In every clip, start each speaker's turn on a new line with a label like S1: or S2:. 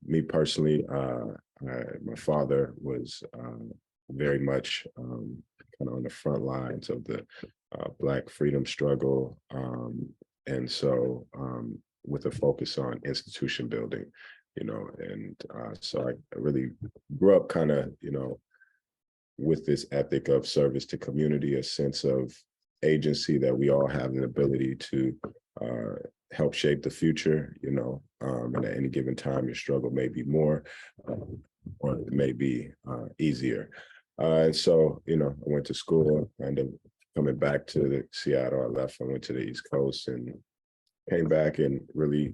S1: me personally, my father was very much kind of on the front lines of the Black freedom struggle. And so with a focus on institution building, and so I really grew up kind of, with this ethic of service to community, a sense of agency that we all have an ability to help shape the future, and at any given time, your struggle may be more or it may be easier. And so, I went to school, ended up coming back to Seattle. I left, I went to the East Coast and came back and really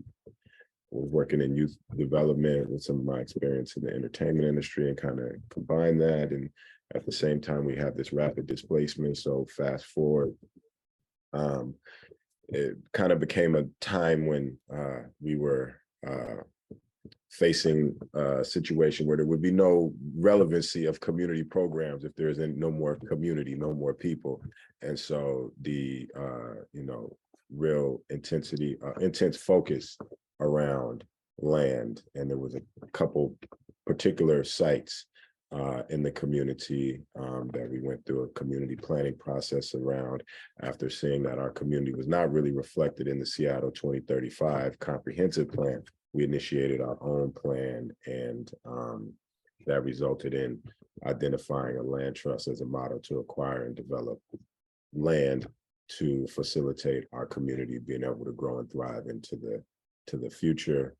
S1: was working in youth development with some of my experience in the entertainment industry and kind of combined that. And at the same time, we have this rapid displacement. So fast forward, it kind of became a time when we were facing a situation where there would be no relevancy of community programs if there isn't no more community, no more people. And so the, real intense focus around land. And there was a couple particular sites in the community that we went through a community planning process around after seeing that our community was not really reflected in the Seattle 2035 comprehensive plan. We initiated our own plan, and that resulted in identifying a land trust as a model to acquire and develop land to facilitate our community being able to grow and thrive into the future.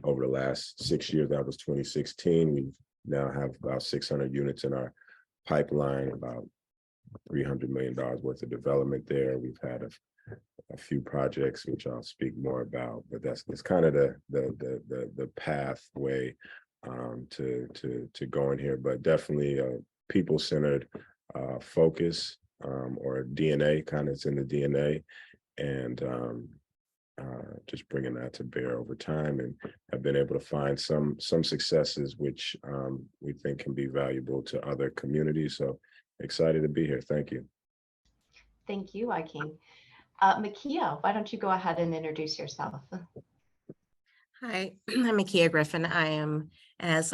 S1: Over the last 6 years, that was 2016, we now have about 600 units in our pipeline, about $300 million worth of development there. We've had a few projects which I'll speak more about, but that's kind of the pathway to going here. But definitely a people-centered focus, or DNA, kind of it's in the DNA, and just bringing that to bear over time, and have been able to find some successes which we think can be valuable to other communities. So excited to be here. Thank you.
S2: Thank you, Wyking. Makia, why don't you go ahead and introduce yourself?
S3: Hi, I'm Makia Griffin. I am, as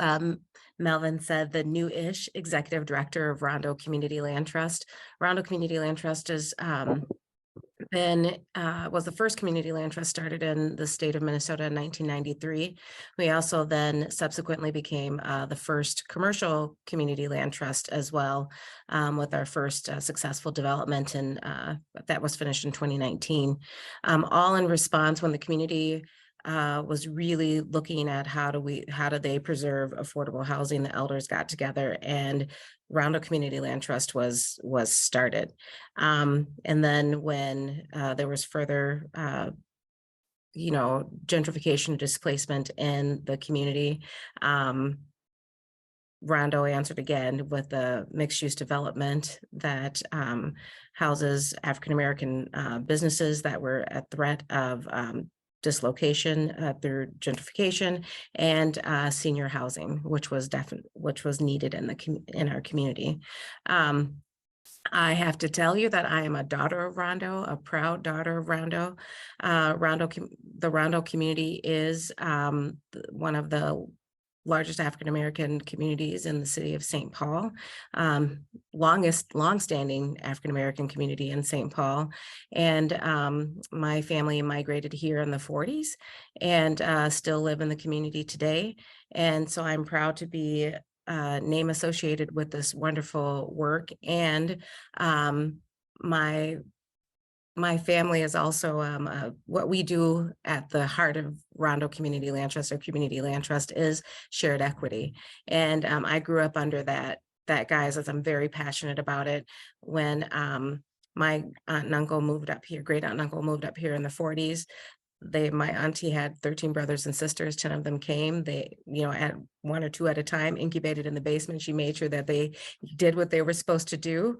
S3: Melvin said, the new-ish executive director of Rondo Community Land Trust. Rondo Community Land Trust is was the first community land trust started in the state of Minnesota in 1993. We also then subsequently became the first commercial community land trust as well, with our first successful development, and that was finished in 2019. All in response when the community was really looking at how do they preserve affordable housing. The elders got together and Rondo Community Land Trust was started. And then when there was further gentrification and displacement in the community, Rondo answered again with a mixed-use development that houses African-American businesses that were at threat of dislocation through gentrification, and senior housing, which was needed in our community. I have to tell you that I am a daughter of Rondo, a proud daughter of Rondo. The Rondo community is one of the largest African-American communities in the city of St. Paul, longstanding African-American community in St. Paul. And my family migrated here in the 40s and still live in the community today. And so I'm proud to be name associated with this wonderful work. And my family is also what we do at the heart of Rondo Community Land Trust, or Community Land Trust, is shared equity. And I grew up under that guise, as I'm very passionate about it. When my aunt and uncle moved up here, great aunt and uncle moved up here in the 40s, my auntie had 13 brothers and sisters, 10 of them came. They, at one or two at a time, incubated in the basement. She made sure that they did what they were supposed to do.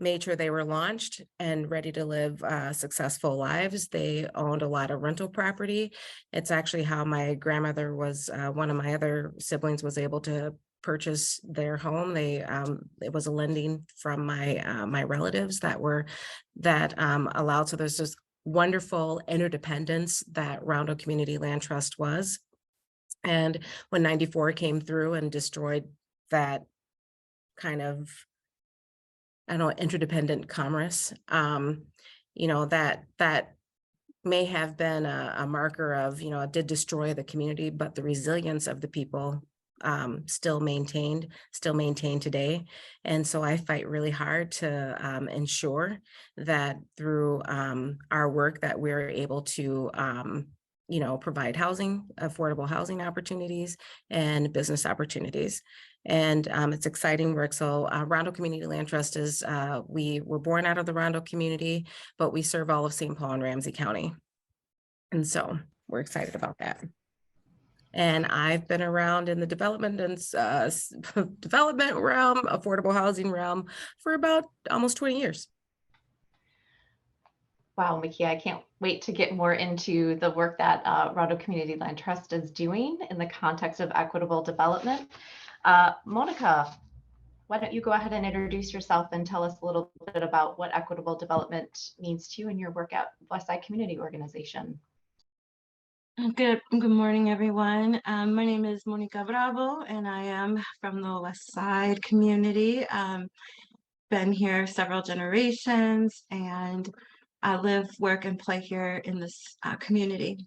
S3: Made sure they were launched and ready to live successful lives. They owned a lot of rental property. It's actually how my grandmother was, one of my other siblings was able to purchase their home. It was a lending from my relatives that allowed. So there's just wonderful interdependence that Rondo Community Land Trust was. And when 94 came through and destroyed that kind of, I don't know, interdependent commerce, that may have been a marker of, it did destroy the community, but the resilience of the people still maintained today. And so I fight really hard to ensure that through our work that we're able to provide housing, affordable housing opportunities and business opportunities. And it's exciting work. So Rondo Community Land Trust is, we were born out of the Rondo community, but we serve all of St. Paul and Ramsey County. And so we're excited about that. And I've been around in the development and development realm, affordable housing realm for about almost 20 years.
S2: Wow, Mickey, I can't wait to get more into the work that Rondo Community Land Trust is doing in the context of equitable development. Monica, why don't you go ahead and introduce yourself and tell us a little bit about what equitable development means to you and your work at Westside Community Organization.
S4: Good morning, everyone. My name is Monica Bravo, and I am from the West Side community. Been here several generations, and I live, work, and play here in this community.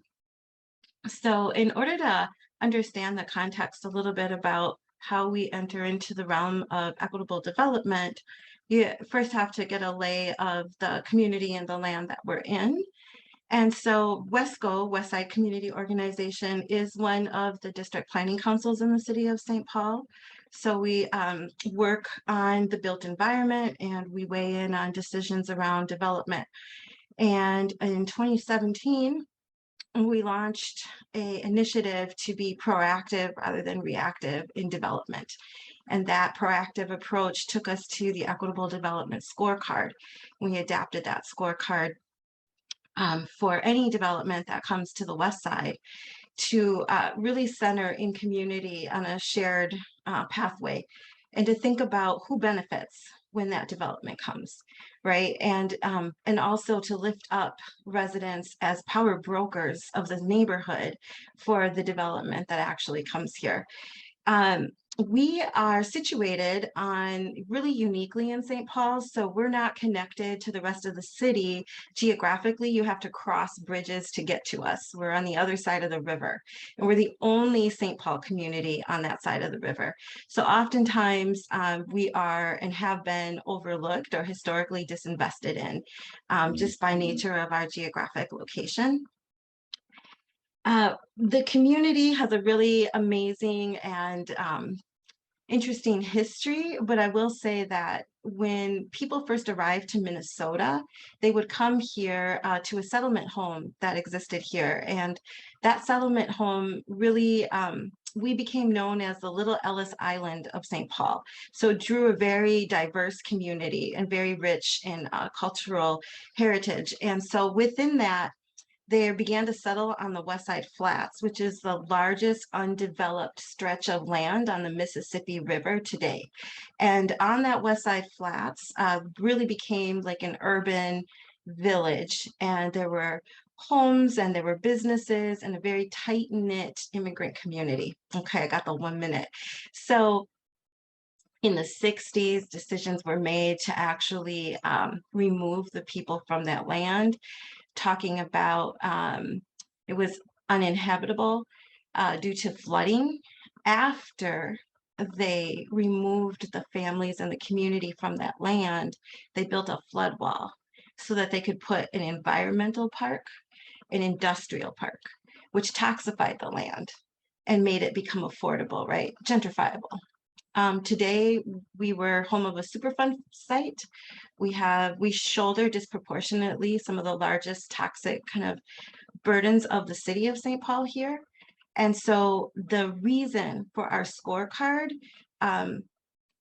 S4: So in order to understand the context a little bit about how we enter into the realm of equitable development, you first have to get a lay of the community and the land that we're in. And so WESCO, Westside Community Organization, is one of the district planning councils in the city of St. Paul. So we work on the built environment and we weigh in on decisions around development. And in 2017, we launched an initiative to be proactive rather than reactive in development. And that proactive approach took us to the Equitable Development Scorecard. We adapted that scorecard for any development that comes to the West Side to really center in community on a shared pathway, and to think about who benefits when that development comes, right? And also to lift up residents as power brokers of the neighborhood for the development that actually comes here. We are situated on really uniquely in St. Paul, so we're not connected to the rest of the city. Geographically, you have to cross bridges to get to us. We're on the other side of the river, and we're the only St. Paul community on that side of the river. So oftentimes we are and have been overlooked or historically disinvested in just by nature of our geographic location. The community has a really amazing and interesting history, but I will say that when people first arrived to Minnesota, they would come here to a settlement home that existed here. And that settlement home really, we became known as the Little Ellis Island of St. Paul. So it drew a very diverse community and very rich in cultural heritage. And so within that, they began to settle on the West Side Flats, which is the largest undeveloped stretch of land on the Mississippi River today. And on that West Side Flats really became like an urban village. And there were homes and there were businesses and a very tight-knit immigrant community. Okay, I got the 1 minute. So in the 60s, decisions were made to actually remove the people from that land, talking about it was uninhabitable due to flooding. After they removed the families and the community from that land, they built a flood wall so that they could put an environmental park, an industrial park, which toxified the land and made it become affordable, right? Gentrifiable. Today, we were home of a Superfund site. We shoulder disproportionately some of the largest toxic kind of burdens of the city of St. Paul here. And so the reason for our scorecard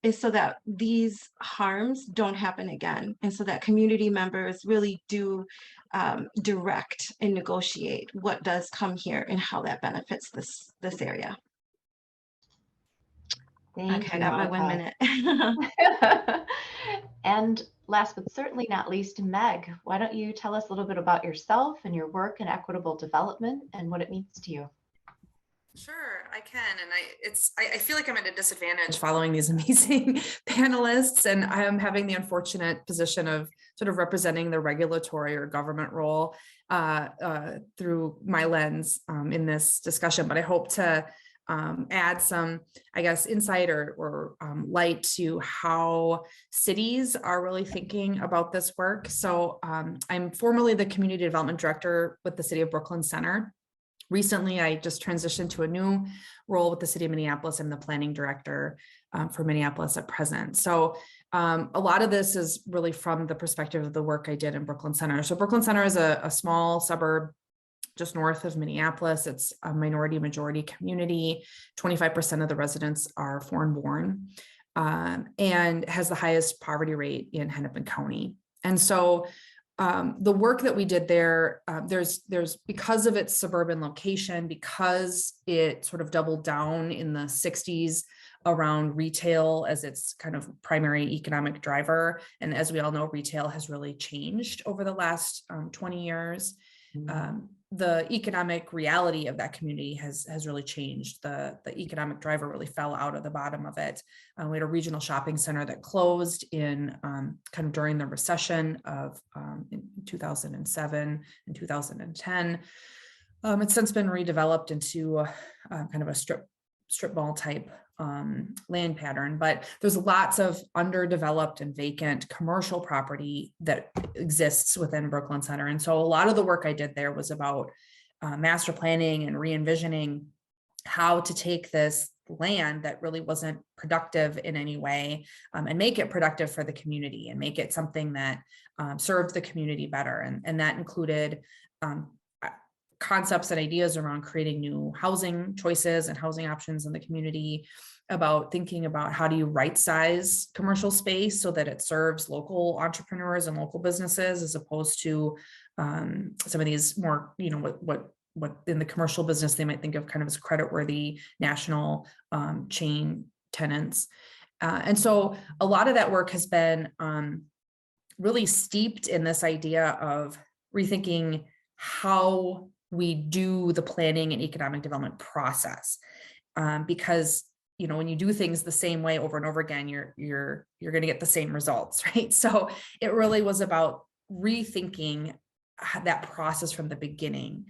S4: is so that these harms don't happen again. And so that community members really do direct and negotiate what does come here and how that benefits this area.
S2: Thank
S4: okay,
S2: you,
S4: I got
S2: Monica.
S4: my 1 minute.
S2: And last but certainly not least, Meg, why don't you tell us a little bit about yourself and your work in equitable development and what it means to you?
S5: Sure, I can. And I feel like I'm at a disadvantage following these amazing panelists, and I am having the unfortunate position of sort of representing the regulatory or government role through my lens in this discussion. But I hope to add some, I guess, insight or light to how cities are really thinking about this work. So I'm formerly the Community Development Director with the City of Brooklyn Center. Recently, I just transitioned to a new role with the City of Minneapolis. I'm the Planning Director for Minneapolis at present. So a lot of this is really from the perspective of the work I did in Brooklyn Center. So Brooklyn Center is a small suburb just north of Minneapolis. It's a majority community. 25% of the residents are foreign born and has the highest poverty rate in Hennepin County. And so the work that we did there, there's because of its suburban location, because it sort of doubled down in the 60s around retail as its kind of primary economic driver. And as we all know, retail has really changed over the last 20 years. The economic reality of that community has really changed. The economic driver really fell out of the bottom of it. We had a regional shopping center that closed in kind of during the recession of in 2007 and 2010. It's since been redeveloped into kind of a strip mall type land pattern, but there's lots of underdeveloped and vacant commercial property that exists within Brooklyn Center. And so a lot of the work I did there was about master planning and re-envisioning how to take this land that really wasn't productive in any way and make it productive for the community and make it something that served the community better. And that included concepts and ideas around creating new housing choices and housing options in the community, about thinking about how do you right size commercial space so that it serves local entrepreneurs and local businesses, as opposed to some of these more, what in the commercial business they might think of kind of as creditworthy national chain tenants. And so a lot of that work has been really steeped in this idea of rethinking how we do the planning and economic development process, because when you do things the same way over and over again, you're going to get the same results, right? So it really was about rethinking that process from the beginning.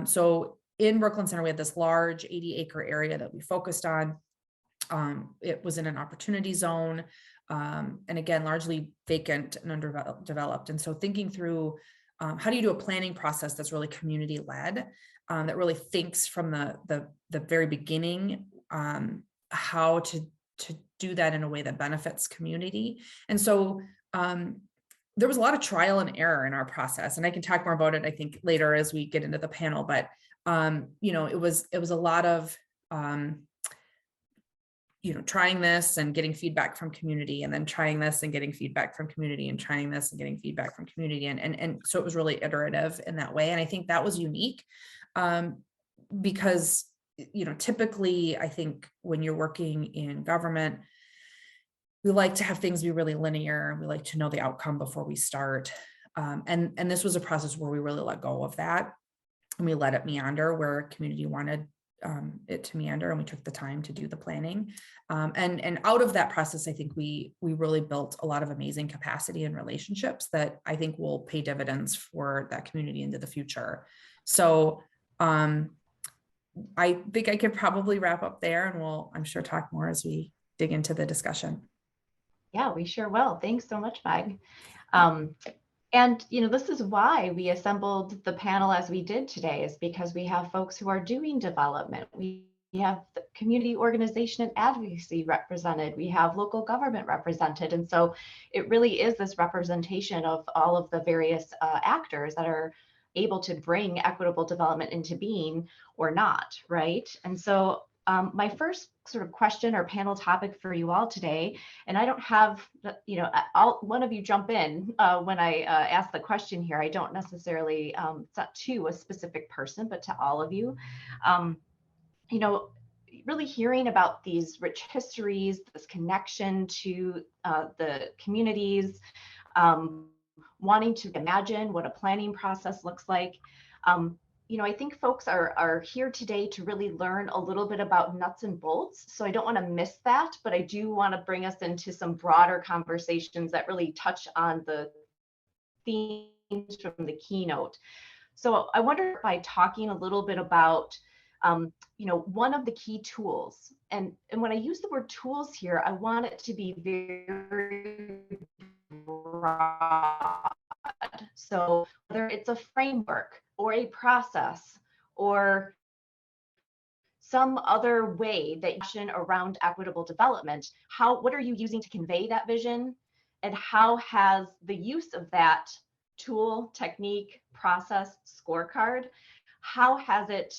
S5: So in Brooklyn Center, we had this large 80-acre area that we focused on. It was in an opportunity zone, and again, largely vacant and underdeveloped. And so thinking through how do you do a planning process that's really community-led, that really thinks from the very beginning how to do that in a way that benefits community. And so there was a lot of trial and error in our process, and I can talk more about it, I think, later as we get into the panel. But it was a lot of trying this and getting feedback from community, and then trying this and getting feedback from community, and trying this and getting feedback from community. And so it was really iterative in that way. And I think that was unique because, typically, I think when you're working in government, we like to have things be really linear. We like to know the outcome before we start. And this was a process where we really let go of that. And we let it meander where community wanted it to meander, and we took the time to do the planning. And out of that process, I think we really built a lot of amazing capacity and relationships that I think will pay dividends for that community into the future. So I think I could probably wrap up there, and we'll, I'm sure, talk more as we dig into the discussion.
S2: Yeah, we sure will. Thanks so much, Meg. And this is why we assembled the panel as we did today, is because we have folks who are doing development. We have the community organization and advocacy represented. We have local government represented. And so it really is this representation of all of the various actors that are able to bring equitable development into being or not, right? And so my first sort of question or panel topic for you all today, and I don't have, one of you jump in when I ask the question here. I don't necessarily, it's not to a specific person, but to all of you. Really hearing about these rich histories, this connection to the communities, wanting to imagine what a planning process looks like. You know, I think folks are here today to really learn a little bit about nuts and bolts. So I don't want to miss that, but I do want to bring us into some broader conversations that really touch on the themes from the keynote. So I wonder by talking a little bit about, you know, one of the key tools, and when I use the word tools here, I want it to be very broad. So whether it's a framework or a process or some other way that you around equitable development, what are you using to convey that vision? And how has the use of that tool, technique, process, scorecard, how has it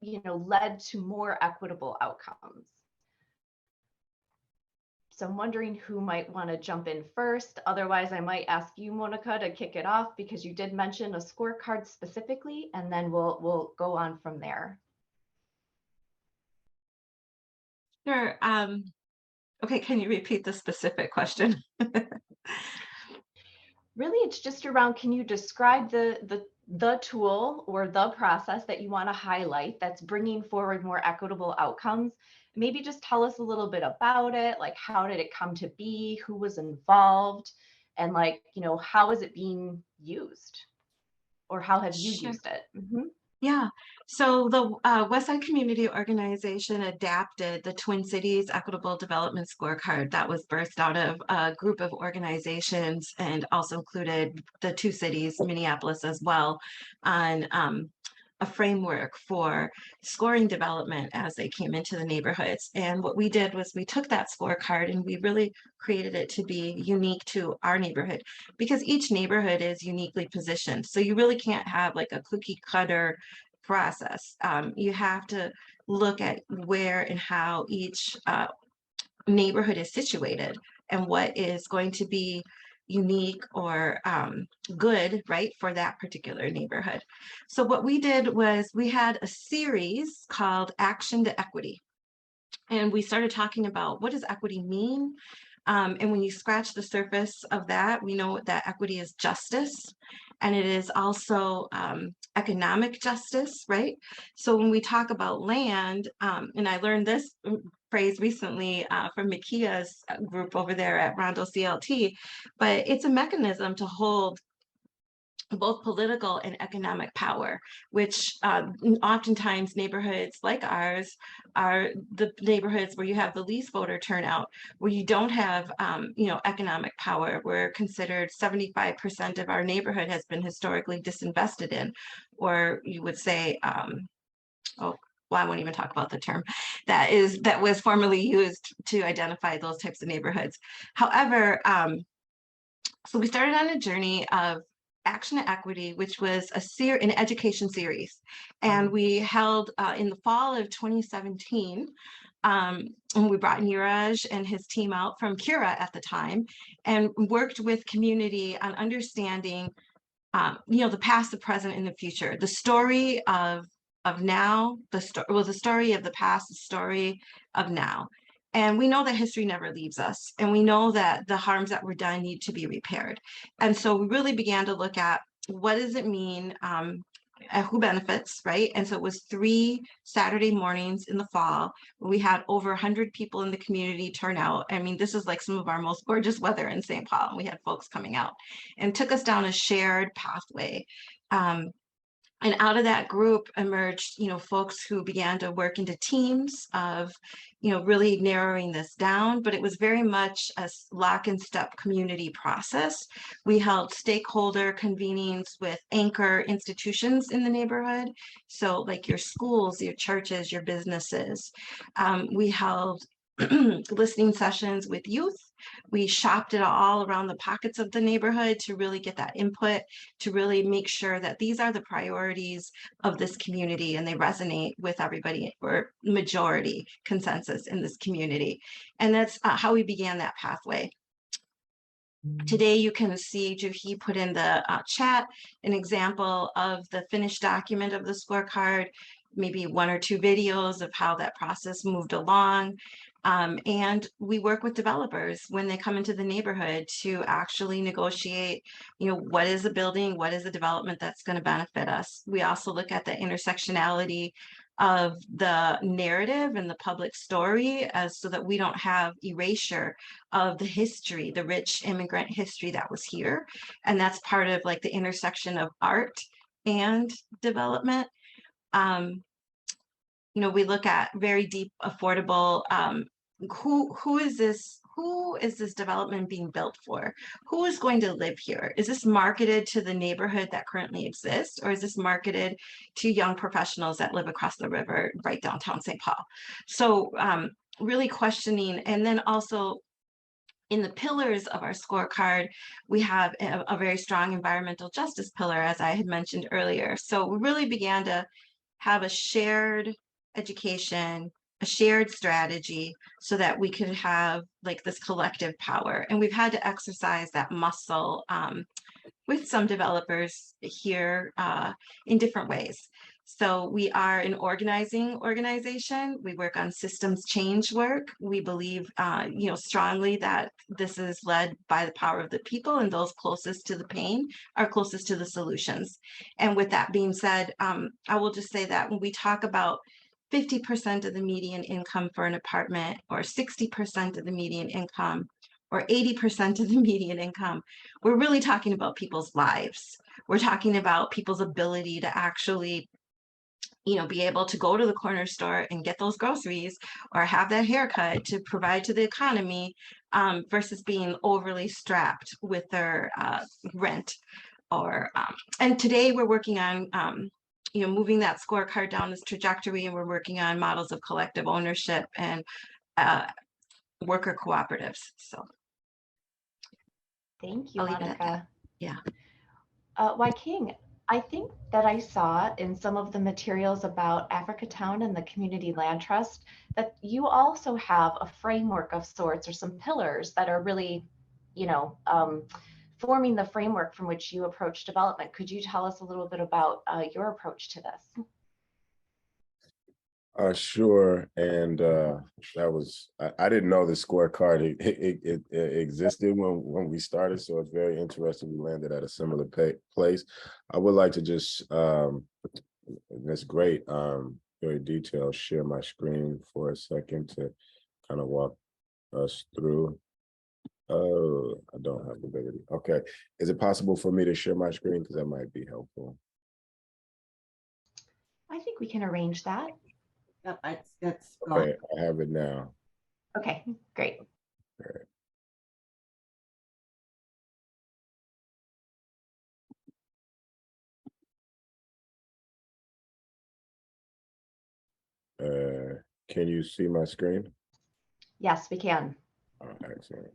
S2: you know, led to more equitable outcomes? So I'm wondering who might want to jump in first. Otherwise, I might ask you, Monica, to kick it off because you did mention a scorecard specifically, and then we'll go on from there.
S4: Sure. Okay, can you repeat the specific question?
S2: Really, it's just around, can you describe the tool or the process that you want to highlight that's bringing forward more equitable outcomes? Maybe just tell us a little bit about it, like how did it come to be, who was involved, and like, you know, how is it being used, or how have you used it? Mm-hmm.
S4: Yeah, so the Westside Community Organization adapted the Twin Cities Equitable Development Scorecard that was birthed out of a group of organizations and also included the two cities, Minneapolis as well, on a framework for scoring development as they came into the neighborhoods. And what we did was we took that scorecard and we really created it to be unique to our neighborhood, because each neighborhood is uniquely positioned. So you really can't have like a cookie cutter process. You have to look at where and how each neighborhood is situated and what is going to be unique or good, right, for that particular neighborhood. So what we did was we had a series called Action to Equity. And we started talking about, what does equity mean? And when you scratch the surface of that, we know that equity is justice, and it is also economic justice, right? So when we talk about land, and I learned this phrase recently from Makia's group over there at Rondo CLT, but it's a mechanism to hold both political and economic power, which oftentimes neighborhoods like ours are the neighborhoods where you have the least voter turnout, where you don't have, you know, economic power. We're considered 75% of our neighborhood has been historically disinvested in, or you would say, oh, well, I won't even talk about the term that was formerly used to identify those types of neighborhoods. However, so we started on a journey of Action to Equity, which was an education series, and we held in the fall of 2017. And we brought Niraj and his team out from Cura at the time and worked with community on understanding, you know, the past, the present, and the future. The story of now, the story of the past, the story of now. And we know that history never leaves us. And we know that the harms that were done need to be repaired. And so we really began to look at, what does it mean, who benefits, right? And so it was 3 Saturday mornings in the fall. We had over 100 people in the community turn out. I mean, this is like some of our most gorgeous weather in St. Paul. And we had folks coming out and took us down a shared pathway. And out of that group emerged, you know, folks who began to work into teams of, you know, really narrowing this down, but it was very much a lock and step community process. We held stakeholder convenings with anchor institutions in the neighborhood. So like your schools, your churches, your businesses. We held listening sessions with youth. We shopped it all around the pockets of the neighborhood to really get that input, to really make sure that these are the priorities of this community and they resonate with everybody, or majority consensus in this community. And that's how we began that pathway. Today, you can see Juhi put in the chat an example of the finished document of the scorecard, maybe 1 or 2 videos of how that process moved along. And we work with developers when they come into the neighborhood to actually negotiate, what is a building, what is a development that's going to benefit us. We also look at the intersectionality of the narrative and the public story, as so that we don't have erasure of the history, the rich immigrant history that was here. And that's part of like the intersection of art and development. We look at very deep, affordable, who is this development being built for? Who is going to live here? Is this marketed to the neighborhood that currently exists, or is this marketed to young professionals that live across the river right downtown St. Paul? So really questioning. And then also in the pillars of our scorecard, we have a very strong environmental justice pillar, as I had mentioned earlier. So we really began to have a shared education, a shared strategy, so that we could have like this collective power. And we've had to exercise that muscle with some developers here in different ways. So we are an organizing organization. We work on systems change work. We believe, strongly that this is led by the power of the people, and those closest to the pain are closest to the solutions. And with that being said, I will just say that when we talk about 50% of the median income for an apartment, or 60% of the median income, or 80% of the median income, we're really talking about people's lives. We're talking about people's ability to actually, be able to go to the corner store and get those groceries, or have that haircut to provide to the economy, versus being overly strapped with their rent. And today we're working on, moving that scorecard down this trajectory, and we're working on models of collective ownership and worker cooperatives. So.
S2: Thank you,
S4: I'll leave it at that.
S2: Monica.
S4: Yeah.
S2: Wyking, I think that I saw in some of the materials about Africatown and the Community Land Trust that you also have a framework of sorts, or some pillars that are really, forming the framework from which you approach development. Could you tell us a little bit about your approach to this?
S1: Sure. And that was, I didn't know the scorecard it existed when we started. So it's very interesting. We landed at a similar place. I would like to just, that's great, very detailed, share my screen for a second to kind of walk us through. Oh, I don't have the ability. Okay. Is it possible for me to share my screen? Because that might be helpful.
S2: I think we can arrange that.
S6: Yep, that's
S1: okay. I have it now.
S2: Okay, great.
S1: All right. Can you see my screen?
S2: Yes, we can.
S1: Oh, excellent.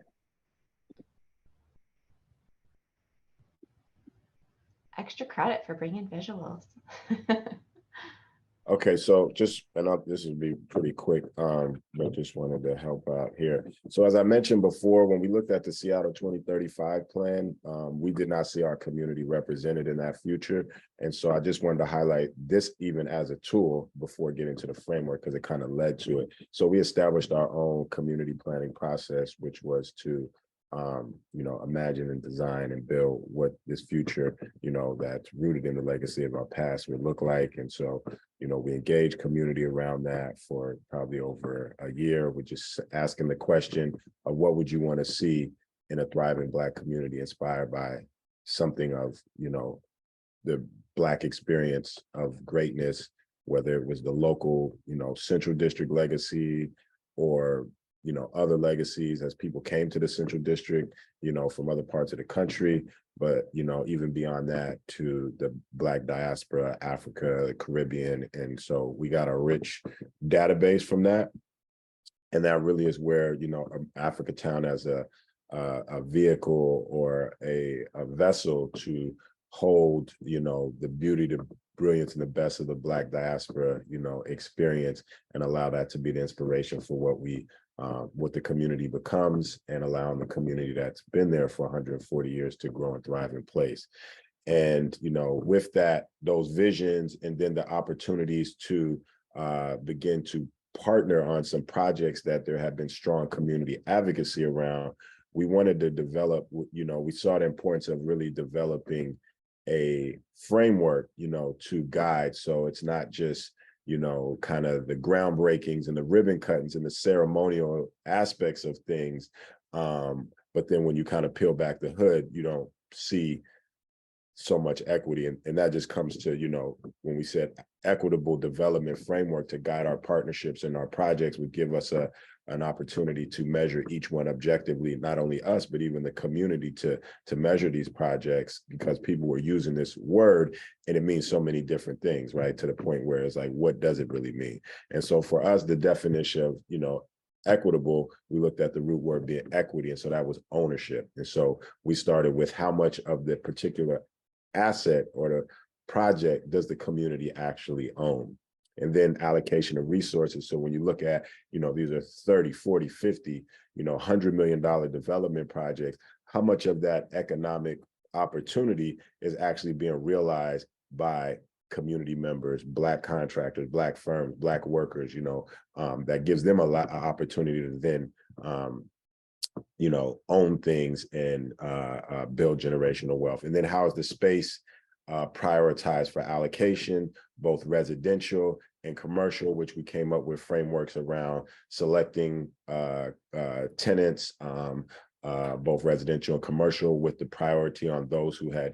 S2: Extra credit for bringing visuals.
S1: Okay, so just, and this will be pretty quick, but just wanted to help out here. So as I mentioned before, when we looked at the Seattle 2035 plan, we did not see our community represented in that future. And so I just wanted to highlight this even as a tool before getting to the framework, because it kind of led to it. So we established our own community planning process, which was to imagine and design and build what this future, that's rooted in the legacy of our past would look like. And so, we engaged community around that for probably over a year. We're just asking the question of what would you want to see in a thriving Black community inspired by something of, the Black experience of greatness, whether it was the local, Central District legacy, or other legacies as people came to the Central District, from other parts of the country, but, even beyond that to the Black diaspora, Africa, the Caribbean. And so we got a rich database from that. And that really is where, Africatown as a vehicle or a vessel to hold, the beauty, the brilliance, and the best of the Black diaspora, experience, and allow that to be the inspiration for what the community becomes, and allowing the community that's been there for 140 years to grow and thrive in place. And, with that, those visions, and then the opportunities to begin to partner on some projects that there had been strong community advocacy around, we wanted to develop, we saw the importance of really developing a framework, to guide. So it's not just, kind of the groundbreakings and the ribbon cuttings and the ceremonial aspects of things. But then when you kind of peel back the hood, you don't see so much equity. And that just comes to, when we said equitable development framework to guide our partnerships and our projects would give us an opportunity to measure each one objectively, not only us, but even the community to measure these projects, because people were using this word and it means so many different things, right? To the point where it's like, what does it really mean? And so for us, the definition of, equitable, we looked at the root word being equity. And so that was ownership. And so we started with how much of the particular asset or the project does the community actually own? And then allocation of resources. So when you look at, these are 30, 40, 50, $100 million development projects, how much of that economic opportunity is actually being realized by community members, Black contractors, Black firms, Black workers, that gives them a lot of opportunity to then, own things and build generational wealth. And then how is the space prioritized for allocation, both residential and commercial, which we came up with frameworks around selecting tenants, both residential and commercial, with the priority on those who had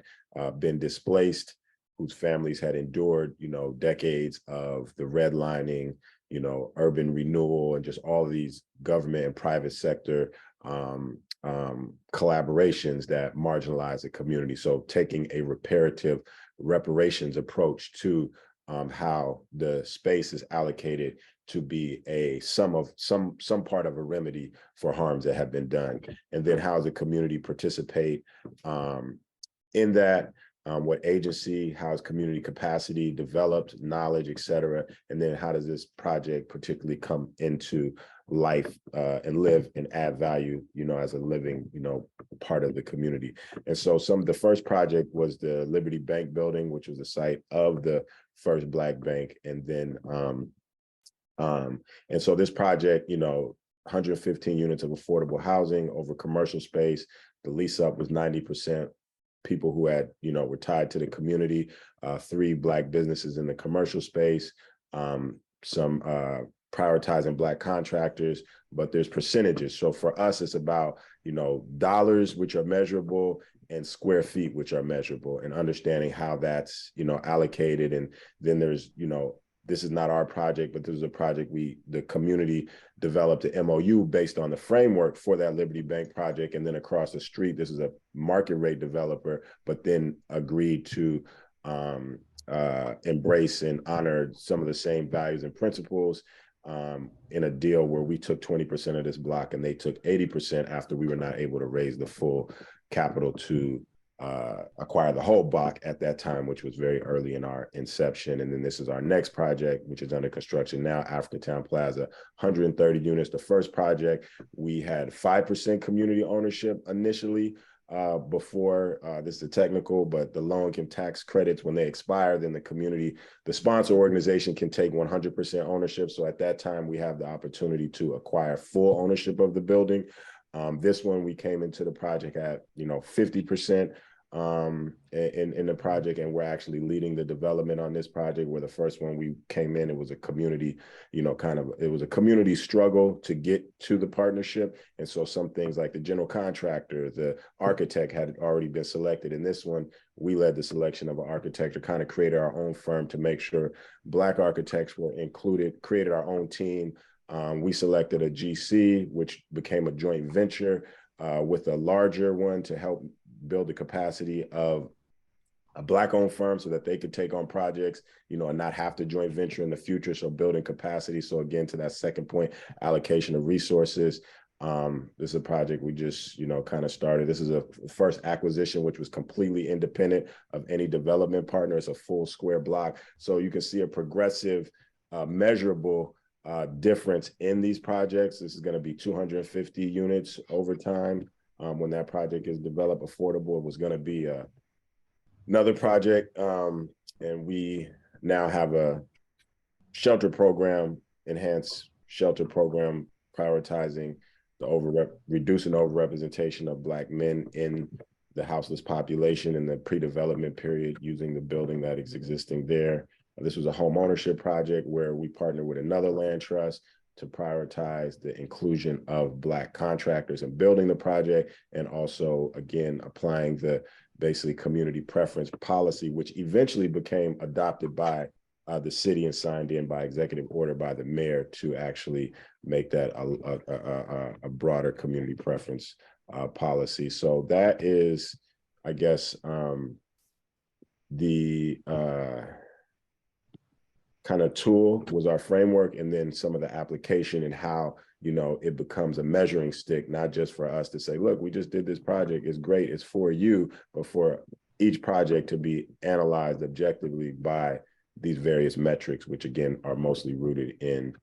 S1: been displaced, whose families had endured, decades of the redlining, urban renewal, and just all of these government and private sector collaborations that marginalize the community. So taking a reparations approach to how the space is allocated to be a some part of a remedy for harms that have been done. And then how does the community participate in that? What agency, how is community capacity developed, knowledge, et cetera. And then how does this project particularly come into life and live and add value, as a living, part of the community. And so the first project was the Liberty Bank building, which was the site of the first Black bank. And then, and so this project, 115 units of affordable housing over commercial space. The lease up was 90%. People who had, were tied to the community, 3 Black businesses in the commercial space, some prioritizing Black contractors, but there's percentages. So for us, it's about, dollars, which are measurable, and square feet, which are measurable, and understanding how that's, allocated. And then there's, this is not our project, but this is a project the community developed an MOU based on the framework for that Liberty Bank project. And then across the street, this is a market rate developer, but then agreed to embrace and honor some of the same values and principles in a deal where we took 20% of this block and they took 80% after we were not able to raise the full capital to acquire the whole block at that time, which was very early in our inception. And then this is our next project, which is under construction now, Africatown Plaza, 130 units. The first project, we had 5% community ownership initially before, this is the technical, but the low-income tax credits, when they expire, then the sponsor organization can take 100% ownership. So at that time, we have the opportunity to acquire full ownership of the building. This one, we came into the project at, 50% in the project, and we're actually leading the development on this project. Where the first one we came in, it was a community, it was a community struggle to get to the partnership. And so some things like the general contractor, the architect had already been selected. In this one, we led the selection of an architect, kind of created our own firm to make sure Black architects were included, created our own team. We selected a GC, which became a joint venture with a larger one to help build the capacity of a Black-owned firm so that they could take on projects, and not have to joint venture in the future. So building capacity. So again, to that second point, allocation of resources. This is a project we just, kind of started. This is a first acquisition, which was completely independent of any development partner. It's a full square block. So you can see a progressive, measurable difference in these projects. This is going to be 250 units over time. When that project is developed, affordable, it was going to be another project. And we now have a shelter program, enhanced shelter program, prioritizing reducing overrepresentation of Black men in the houseless population in the pre-development period using the building that is existing there. This was a home ownership project where we partnered with another land trust to prioritize the inclusion of Black contractors in building the project, and also, again, applying the basically community preference policy, which eventually became adopted by the city and signed in by executive order by the mayor to actually make that a broader community preference policy. So that is, I guess, the kind of tool was our framework, and then some of the application and how, you know, it becomes a measuring stick, not just for us to say, look, we just did this project, it's great, it's for you, but for each project to be analyzed objectively by these various metrics, which again are mostly rooted in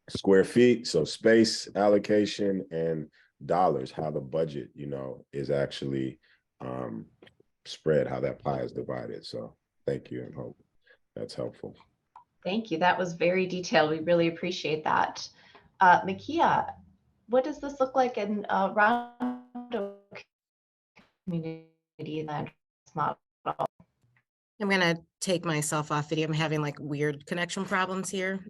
S1: square feet, so space allocation, and dollars, how the budget, you know, is actually spread, how that pie is divided. So thank you, and hope that's helpful.
S2: Thank you. That was very detailed. We really appreciate that. Makia, what does this look like in Rondo community land model?
S3: I'm gonna take myself off video. I'm having like weird connection problems here,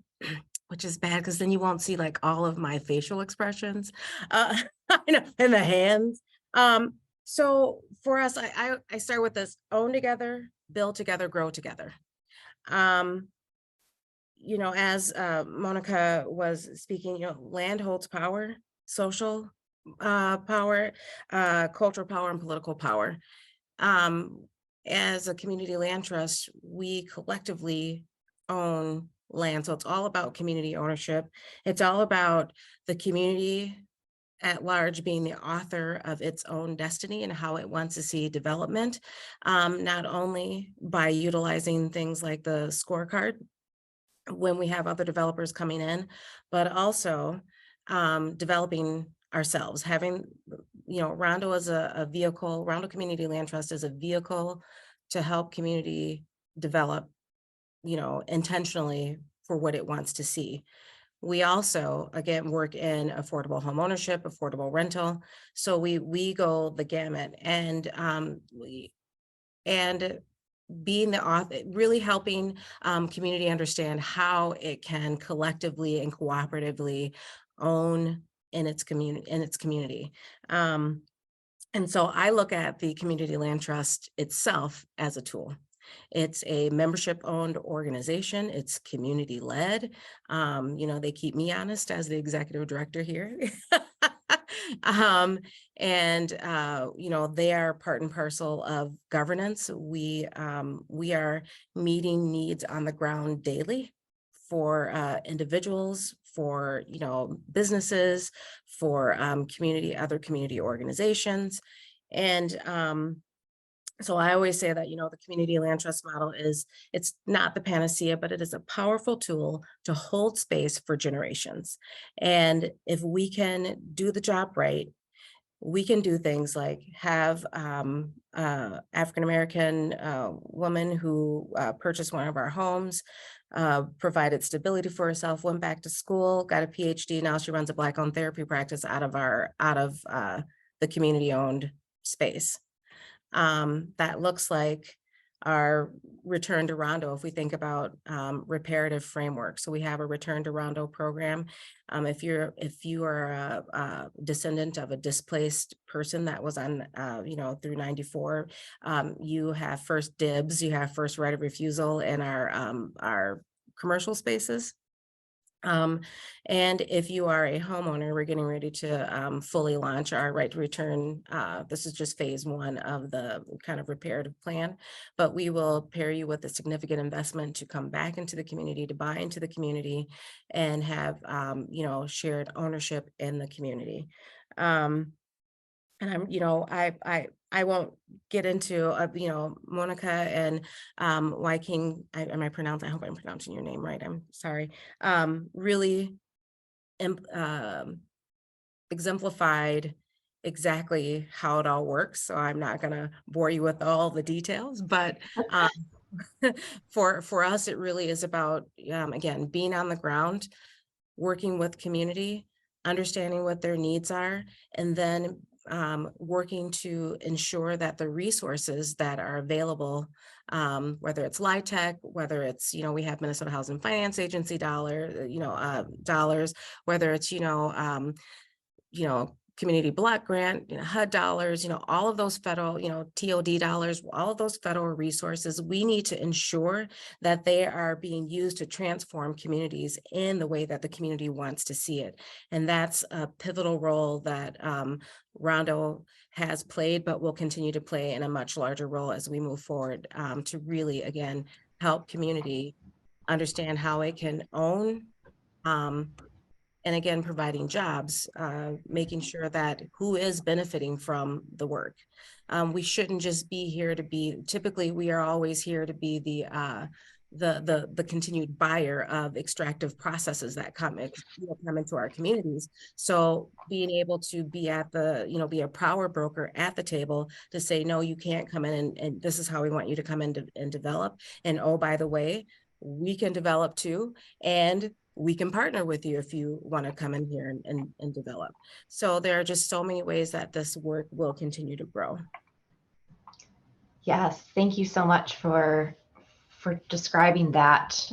S3: which is bad because then you won't see like all of my facial expressions, you know, and the hands. So for us, I start with this: own together, build together, grow together. You know, as Monica was speaking, you know, land holds power, social power, cultural power, and political power. As a community land trust, we collectively own land. So it's all about community ownership. It's all about the community at large being the author of its own destiny and how it wants to see development, not only by utilizing things like the scorecard when we have other developers coming in, but also developing ourselves, having, you know, Rondo as a vehicle, Rondo Community Land Trust is a vehicle to help community develop, you know, intentionally for what it wants to see. We also, again, work in affordable home ownership, affordable rental. So we go the gamut, and being the author, really helping community understand how it can collectively and cooperatively own in its community. And so I look at the Community Land Trust itself as a tool. It's a membership-owned organization. It's community-led. You know, they keep me honest as the executive director here. You know, they are part and parcel of governance. We are meeting needs on the ground daily for individuals, for, you know, businesses, for other community organizations. And so I always say that, you know, the community land trust model it's not the panacea, but it is a powerful tool to hold space for generations. And if we can do the job right, we can do things like have African-American woman who purchased one of our homes, provided stability for herself, went back to school, got a PhD. Now she runs a Black-owned therapy practice out of the community-owned space. That looks like our return to Rondo if we think about reparative framework. So we have a return to Rondo program. If you are a descendant of a displaced person that was on you know, through 94, you have first dibs, you have first right of refusal in our commercial spaces. And if you are a homeowner, we're getting ready to fully launch our right to return. This is just phase one of the kind of reparative plan, but we will pair you with a significant investment to come back into the community, to buy into the community, and have you know, shared ownership in the community. And I'm, you know, I won't get into, you know, Monica and Wyking, I hope I'm pronouncing your name right, I'm sorry, really exemplified exactly how it all works. So I'm not gonna bore you with all the details, but for us, it really is about, again, being on the ground, working with community, understanding what their needs are, and then working to ensure that the resources that are available, whether it's LIHTC, whether it's, we have Minnesota Housing Finance Agency dollars, whether it's, community block grant, HUD dollars, all of those federal, TOD dollars, all of those federal resources, we need to ensure that they are being used to transform communities in the way that the community wants to see it. And that's a pivotal role that Rondo has played, but will continue to play in a much larger role as we move forward, to really, again, help community understand how it can own, and again, providing jobs, making sure that who is benefiting from the work. We shouldn't just be here to be, typically we are always here to be the continued buyer of extractive processes that come into our communities. So being able to be at the, be a power broker at the table to say, no, you can't come in and this is how we want you to come in and develop. And oh, by the way, we can develop too. And we can partner with you if you want to come in here and develop. So there are just so many ways that this work will continue to grow.
S2: Yes, thank you so much for describing that.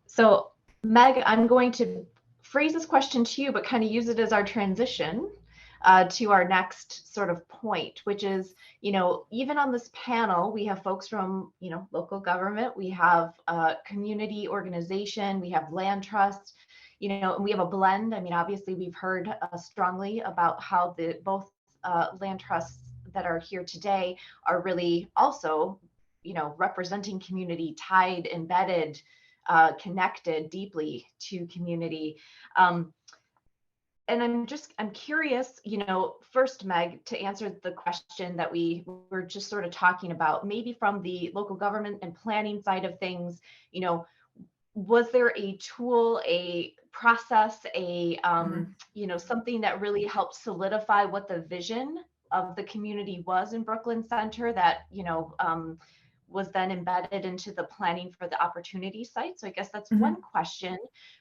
S2: So Meg, I'm going to phrase this question to you, but kind of use it as our transition to our next sort of point, which is, even on this panel, we have folks from, local government, we have community organization, we have land trust, and we have a blend. I mean, obviously we've heard strongly about how both land trusts that are here today are really also, representing community, tied, embedded, connected deeply to community. And I'm curious, first, Meg, to answer the question that we were just sort of talking about, maybe from the local government and planning side of things, was there a tool, a process, something that really helped solidify what the vision of the community was in Brooklyn Center that, was then embedded into the planning for the opportunity site? So I guess that's one question.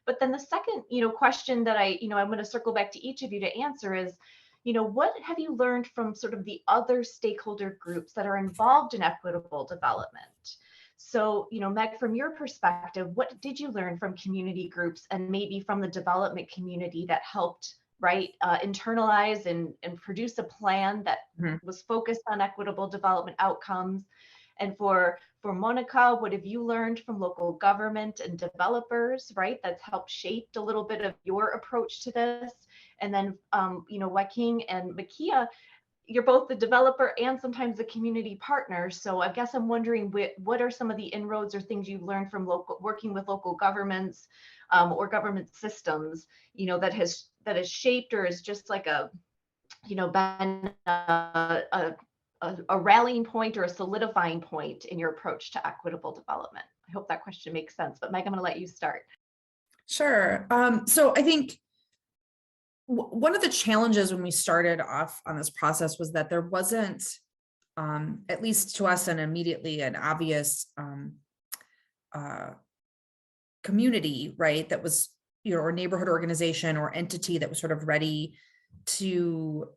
S2: But then the second, question that I'm going to circle back to each of you to answer is, what have you learned from sort of the other stakeholder groups that are involved in equitable development? So, Meg, from your perspective, what did you learn from community groups and maybe from the development community that helped, internalize and produce a plan that was focused on equitable development outcomes? And for Monica, what have you learned from local government and developers, that's helped shape a little bit of your approach to this? And then, Wyking and Makia, you're both the developer and sometimes the community partner. So I guess I'm wondering what are some of the inroads or things you've learned from working with local governments or government systems, that has shaped or is just like been a rallying point or a solidifying point in your approach to equitable development? I hope that question makes sense, but Meg, I'm going to let you start.
S5: Sure. So I think one of the challenges when we started off on this process was that there wasn't, at least to us, an obvious community, that was, or neighborhood organization or entity that was sort of ready to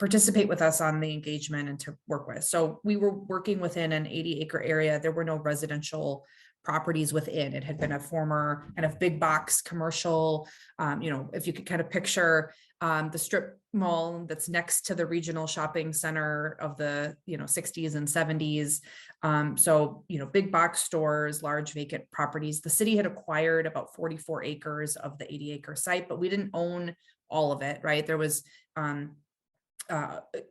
S5: participate with us on the engagement and to work with. So we were working within an 80-acre area. There were no residential properties within. It had been a former kind of big box commercial, if you could kind of picture the strip mall that's next to the regional shopping center of the 60s and 70s. So big box stores, large vacant properties. The city had acquired about 44 acres of the 80-acre site, but we didn't own all of it, There was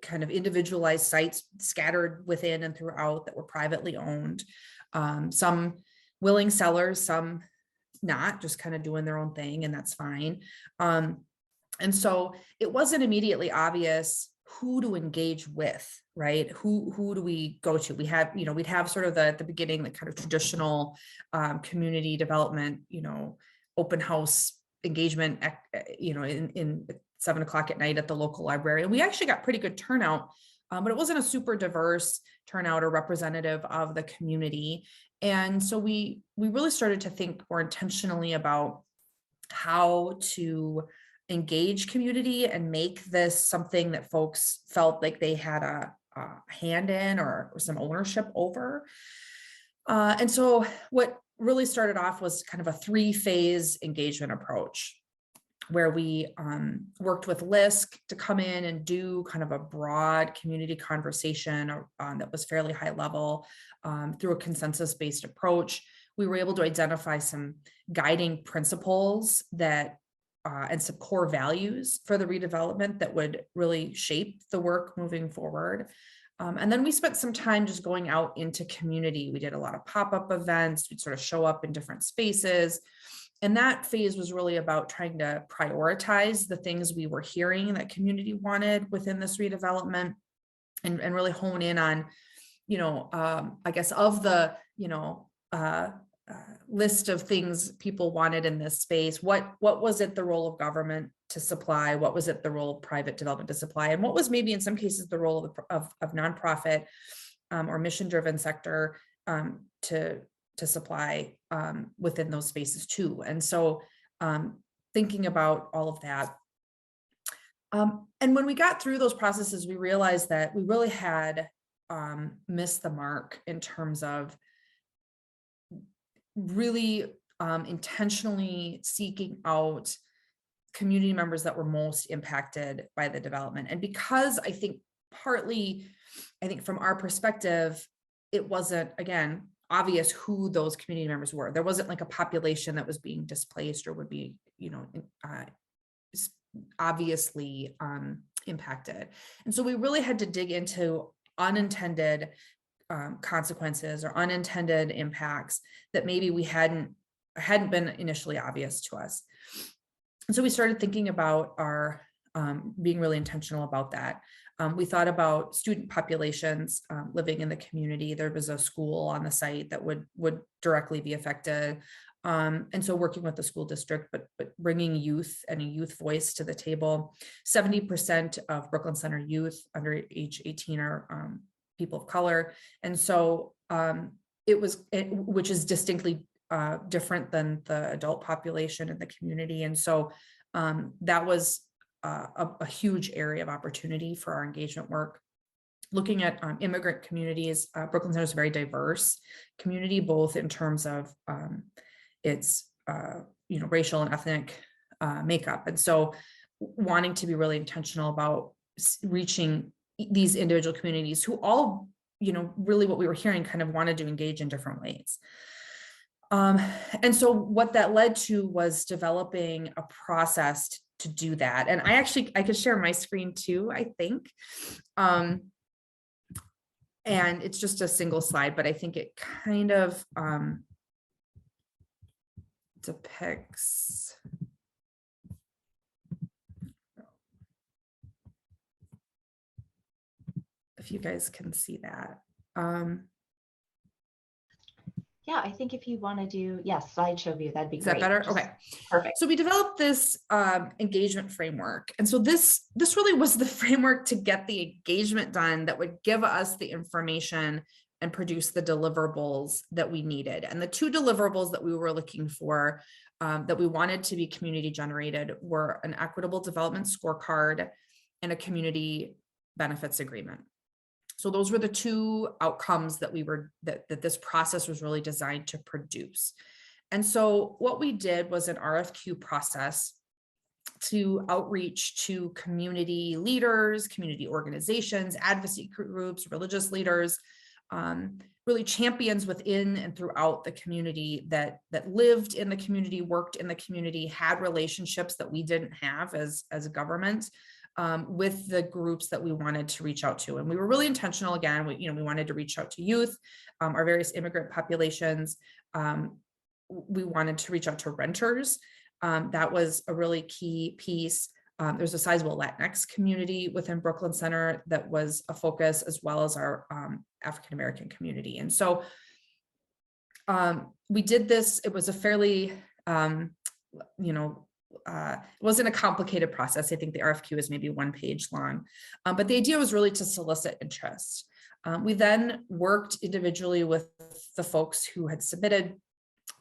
S5: kind of individualized sites scattered within and throughout that were privately owned. Some willing sellers, some not, just kind of doing their own thing, and that's fine. And so it wasn't immediately obvious who to engage with, Who do we go to? We had, we'd have sort of the beginning, the kind of traditional community development, open house engagement, in 7 o'clock at night at the local library. And we actually got pretty good turnout but it wasn't a super diverse turnout or representative of the community. And so we really started to think more intentionally about how to engage community and make this something that folks felt like they had a hand in or some ownership over. And so what really started off was kind of a 3-phase engagement approach, where we worked with LISC to come in and do kind of a broad community conversation that was fairly high level through a consensus-based approach. We were able to identify some guiding principles that and some core values for the redevelopment that would really shape the work moving forward. And then we spent some time just going out into community. We did a lot of pop-up events. We'd sort of show up in different spaces. And that phase was really about trying to prioritize the things we were hearing that community wanted within this redevelopment, and really hone in on, I guess, of the, list of things people wanted in this space. What was it the role of government to supply? What was it the role of private development to supply? And what was maybe in some cases the role of nonprofit or mission-driven sector to supply within those spaces too. And so thinking about all of that. And when we got through those processes, we realized that we really had missed the mark in terms of really intentionally seeking out community members that were most impacted by the development. And because I think partly, from our perspective, it wasn't, again, obvious who those community members were. There wasn't like a population that was being displaced or would be, obviously impacted. And so we really had to dig into unintended consequences or unintended impacts that maybe we hadn't been initially obvious to us. And so we started thinking about our being really intentional about that. We thought about student populations living in the community. There was a school on the site that would directly be affected. And so working with the school district, but bringing youth and a youth voice to the table. 70% of Brooklyn Center youth under age 18 are people of color. And so which is distinctly different than the adult population in the community. And so that was a huge area of opportunity for our engagement work. Looking at immigrant communities, Brooklyn Center is a very diverse community, both in terms of its racial and ethnic makeup. And so wanting to be really intentional about reaching these individual communities who all, really what we were hearing kind of wanted to engage in different ways. And so what that led to was developing a process to do that. And I could share my screen too, I think. And it's just a single slide, but I think it kind of depicts. If you guys can see that.
S2: Yeah, I think if you want to do, yes, slideshow view, that'd be great.
S5: Is that better?
S2: Just
S5: okay.
S2: Perfect.
S5: So we developed this engagement framework. And so this really was the framework to get the engagement done that would give us the information and produce the deliverables that we needed. And the 2 deliverables that we were looking for that we wanted to be community generated were an equitable development scorecard and a community benefits agreement. So those were the 2 outcomes that that this process was really designed to produce. And so what we did was an RFQ process to outreach to community leaders, community organizations, advocacy groups, religious leaders, really champions within and throughout the community that lived in the community, worked in the community, had relationships that we didn't have as a government. With the groups that we wanted to reach out to. And we were really intentional. Again, we wanted to reach out to youth, our various immigrant populations. We wanted to reach out to renters. That was a really key piece. There's a sizable Latinx community within Brooklyn Center that was a focus, as well as our African-American community. And so we did this. It was a fairly, it wasn't a complicated process. I think the RFQ is maybe 1 page long, but the idea was really to solicit interest. We then worked individually with the folks who had submitted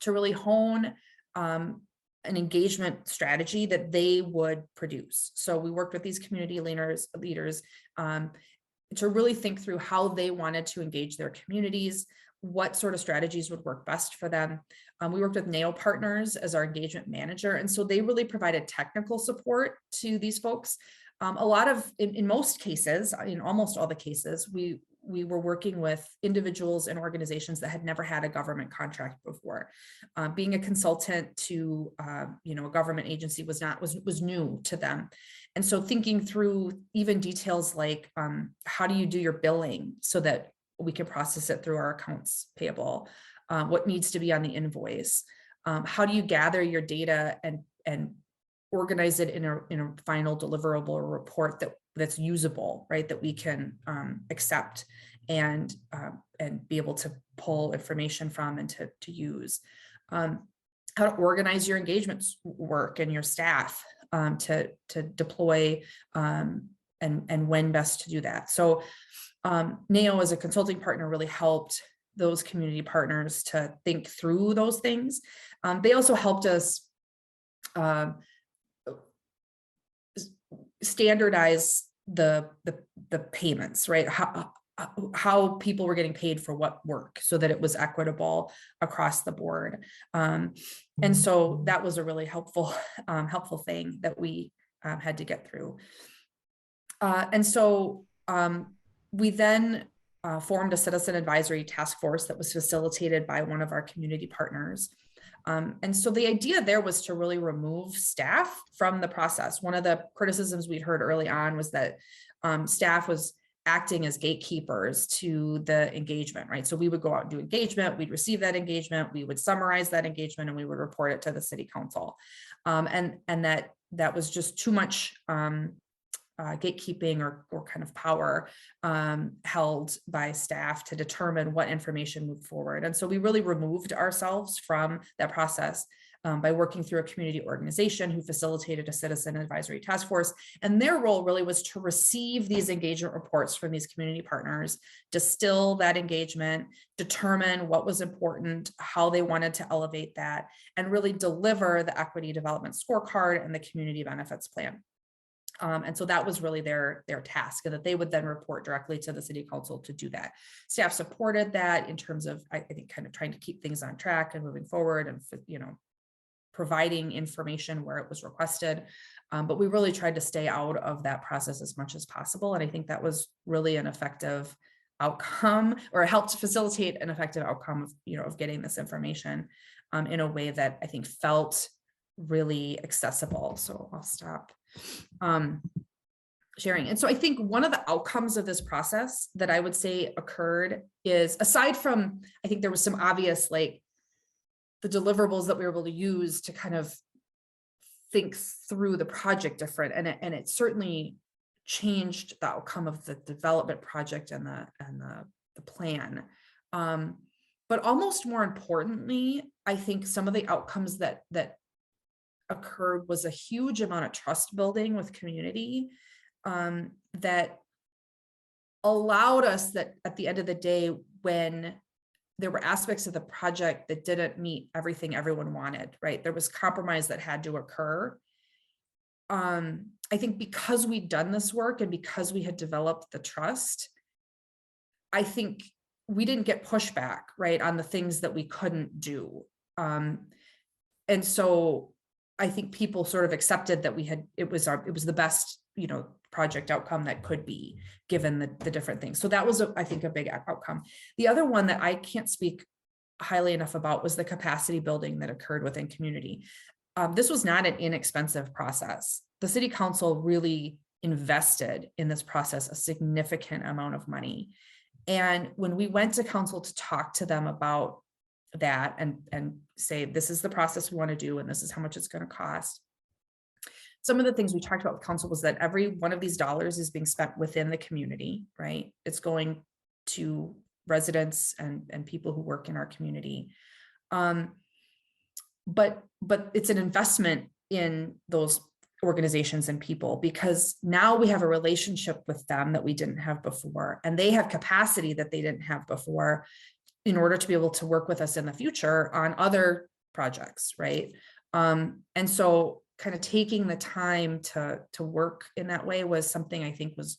S5: to really hone an engagement strategy that they would produce. So we worked with these community leaders to really think through how they wanted to engage their communities, what sort of strategies would work best for them. We worked with NAO partners as our engagement manager. And so they really provided technical support to these folks. In most cases, in almost all the cases, we were working with individuals and organizations that had never had a government contract before. Being a consultant to a government agency was new to them. And so thinking through even details like how do you do your billing so that we can process it through our accounts payable, what needs to be on the invoice, how do you gather your data and organize it in a final deliverable or report that's usable, right? That we can accept and be able to pull information from and to use. How to organize your engagement work and your staff to deploy and when best to do that. So NAO as a consulting partner really helped those community partners to think through those things. They also helped us standardize the payments, right? How people were getting paid for what work so that it was equitable across the board. And so that was a really helpful thing that we had to get through. And so we then formed a citizen advisory task force that was facilitated by one of our community partners. And so the idea there was to really remove staff from the process. One of the criticisms we'd heard early on was that staff was acting as gatekeepers to the engagement, right? So we would go out and do engagement, we'd receive that engagement, we would summarize that engagement, and we would report it to the city council. And that was just too much gatekeeping or kind of power held by staff to determine what information moved forward. And so we really removed ourselves from that process by working through a community organization who facilitated a citizen advisory task force. And their role really was to receive these engagement reports from these community partners, distill that engagement, determine what was important, how they wanted to elevate that, and really deliver the equity development scorecard and the community benefits plan. And so that was really their task, and that they would then report directly to the city council to do that. Staff supported that in terms of, I think, kind of trying to keep things on track and moving forward and, providing information where it was requested. But we really tried to stay out of that process as much as possible. And I think that was really an effective outcome, or helped facilitate an effective outcome of, of getting this information in a way that I think felt really accessible. So I'll stop sharing. And so I think one of the outcomes of this process that I would say occurred is, aside from, I think there was some obvious, like the deliverables that we were able to use to kind of think through the project different, and it certainly changed the outcome of the development project and the plan. But almost more importantly, I think some of the outcomes that occurred was a huge amount of trust building with community that allowed us, that at the end of the day, when there were aspects of the project that didn't meet everything everyone wanted, right? There was compromise that had to occur. I think because we'd done this work and because we had developed the trust, I think we didn't get pushback, right, on the things that we couldn't do. And so I think people sort of accepted that it was the best, project outcome that could be, given the different things. So that was, I think, a big outcome. The other one that I can't speak highly enough about was the capacity building that occurred within community. This was not an inexpensive process. The city council really invested in this process a significant amount of money. And when we went to council to talk to them about that and say, this is the process we want to do, and this is how much it's going to cost. Some of the things we talked about with council was that every one of these dollars is being spent within the community, right? It's going to residents and people who work in our community. But it's an investment in those organizations and people, because now we have a relationship with them that we didn't have before, and they have capacity that they didn't have before in order to be able to work with us in the future on other projects, right? And so kind of taking the time to work in that way was something I think was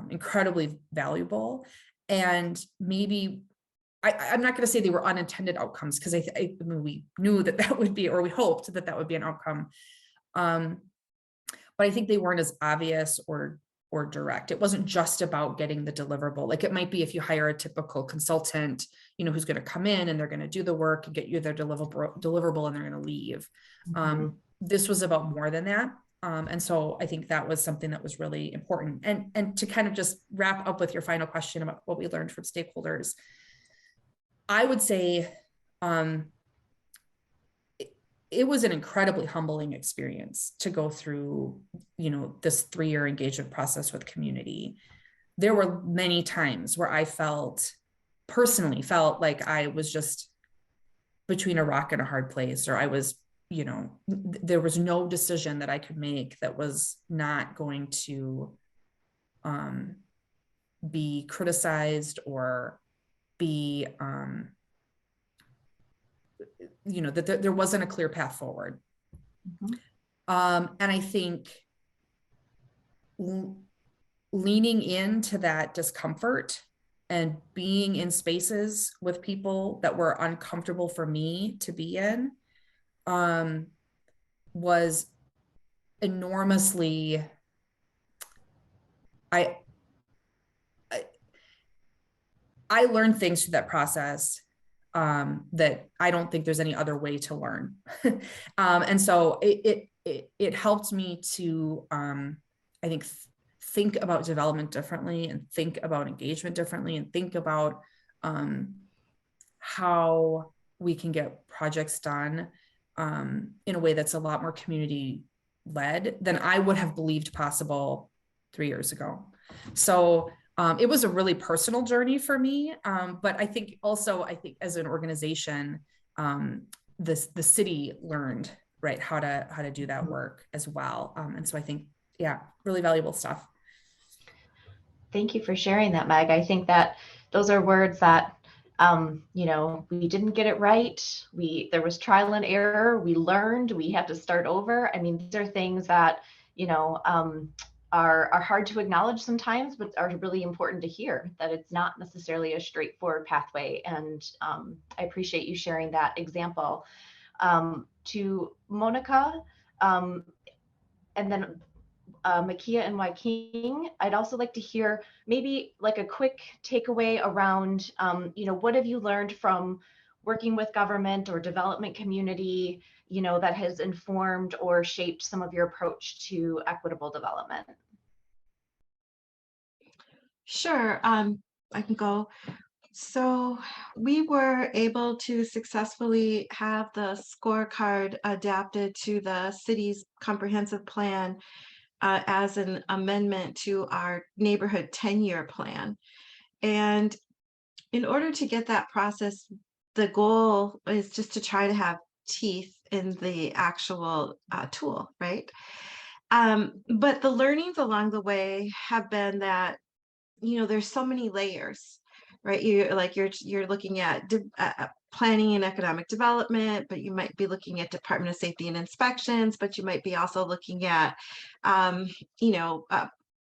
S5: incredibly valuable. And maybe I'm not going to say they were unintended outcomes, because I mean, we knew that would be, or we hoped that would be an outcome. But I think they weren't as obvious or direct. It wasn't just about getting the deliverable. Like it might be if you hire a typical consultant, you know, who's going to come in and they're going to do the work and get you their deliverable and they're going to leave. This was about more than that. And so I think that was something that was really important. And to kind of just wrap up with your final question about what we learned from stakeholders, I would say it was an incredibly humbling experience to go through, you know, this 3-year engagement process with community. There were many times where I personally felt like I was just between a rock and a hard place, or I was, you know, there was no decision that I could make that was not going to be criticized or be, you know, that there wasn't a clear path forward. And I think leaning into that discomfort and being in spaces with people that were uncomfortable for me to be in was enormously, I learned things through that process that I don't think there's any other way to learn. And so it helped me to, I think about development differently, and think about engagement differently, and think about how we can get projects done in a way that's a lot more community led than I would have believed possible 3 years ago. So it was a really personal journey for me, but I think also, as an organization, the city learned, right, how to do that work as well. And so I think, yeah, really valuable stuff.
S2: Thank you for sharing that, Meg. I think that those are words that, you know, we didn't get it right. There was trial and error. We learned. We had to start over. I mean, these are things that, you know, are hard to acknowledge sometimes, but are really important to hear, that it's not necessarily a straightforward pathway. And I appreciate you sharing that example. To Monica, and then Makia and Wyking, I'd also like to hear maybe like a quick takeaway around, you know, what have you learned from working with government or development community, you know, that has informed or shaped some of your approach to equitable development?
S4: Sure, I can go. So we were able to successfully have the scorecard adapted to the city's comprehensive plan as an amendment to our neighborhood 10-year plan. And in order to get that process, the goal is just to try to have teeth in the actual tool, right? But the learnings along the way have been that, you know, there's so many layers, right? You're looking at planning and economic development, but you might be looking at Department of Safety and Inspections, but you might be also looking at, you know,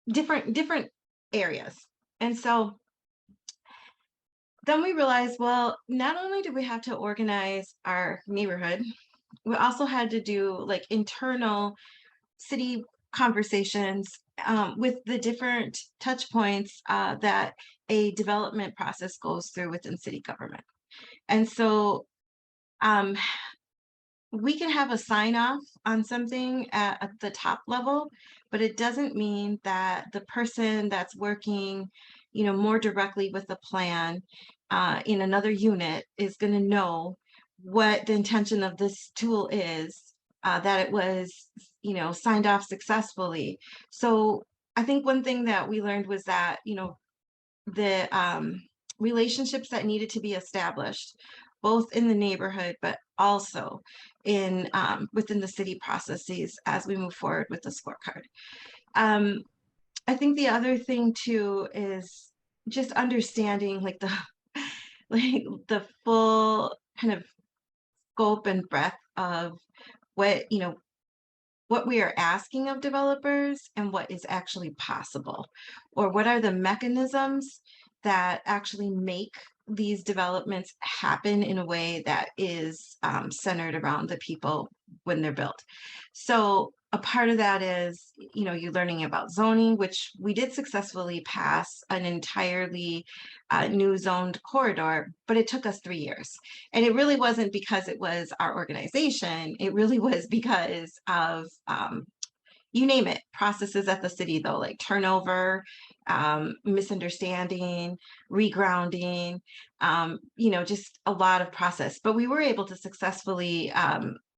S4: different areas. And so then we realized, well, not only do we have to organize our neighborhood, we also had to do like internal city conversations with the different touch points that a development process goes through within city government. And so we can have a sign off on something at the top level, but it doesn't mean that the person that's working, you know, more directly with the plan in another unit is going to know what the intention of this tool is, that it was, you know, signed off successfully. So I think one thing that we learned was that, you know, the relationships that needed to be established both in the neighborhood, but also in within the city processes as we move forward with the scorecard. I think the other thing too is just understanding like the full kind of scope and breadth of what what we are asking of developers and what is actually possible, or what are the mechanisms that actually make these developments happen in a way that is centered around the people when they're built. So a part of that is, you learning about zoning, which we did successfully pass an entirely new zoned corridor, but it took us 3 years. And it really wasn't because it was our organization. It really was because of, you name it, processes at the city though, like turnover, misunderstanding, regrounding, just a lot of process. But we were able to successfully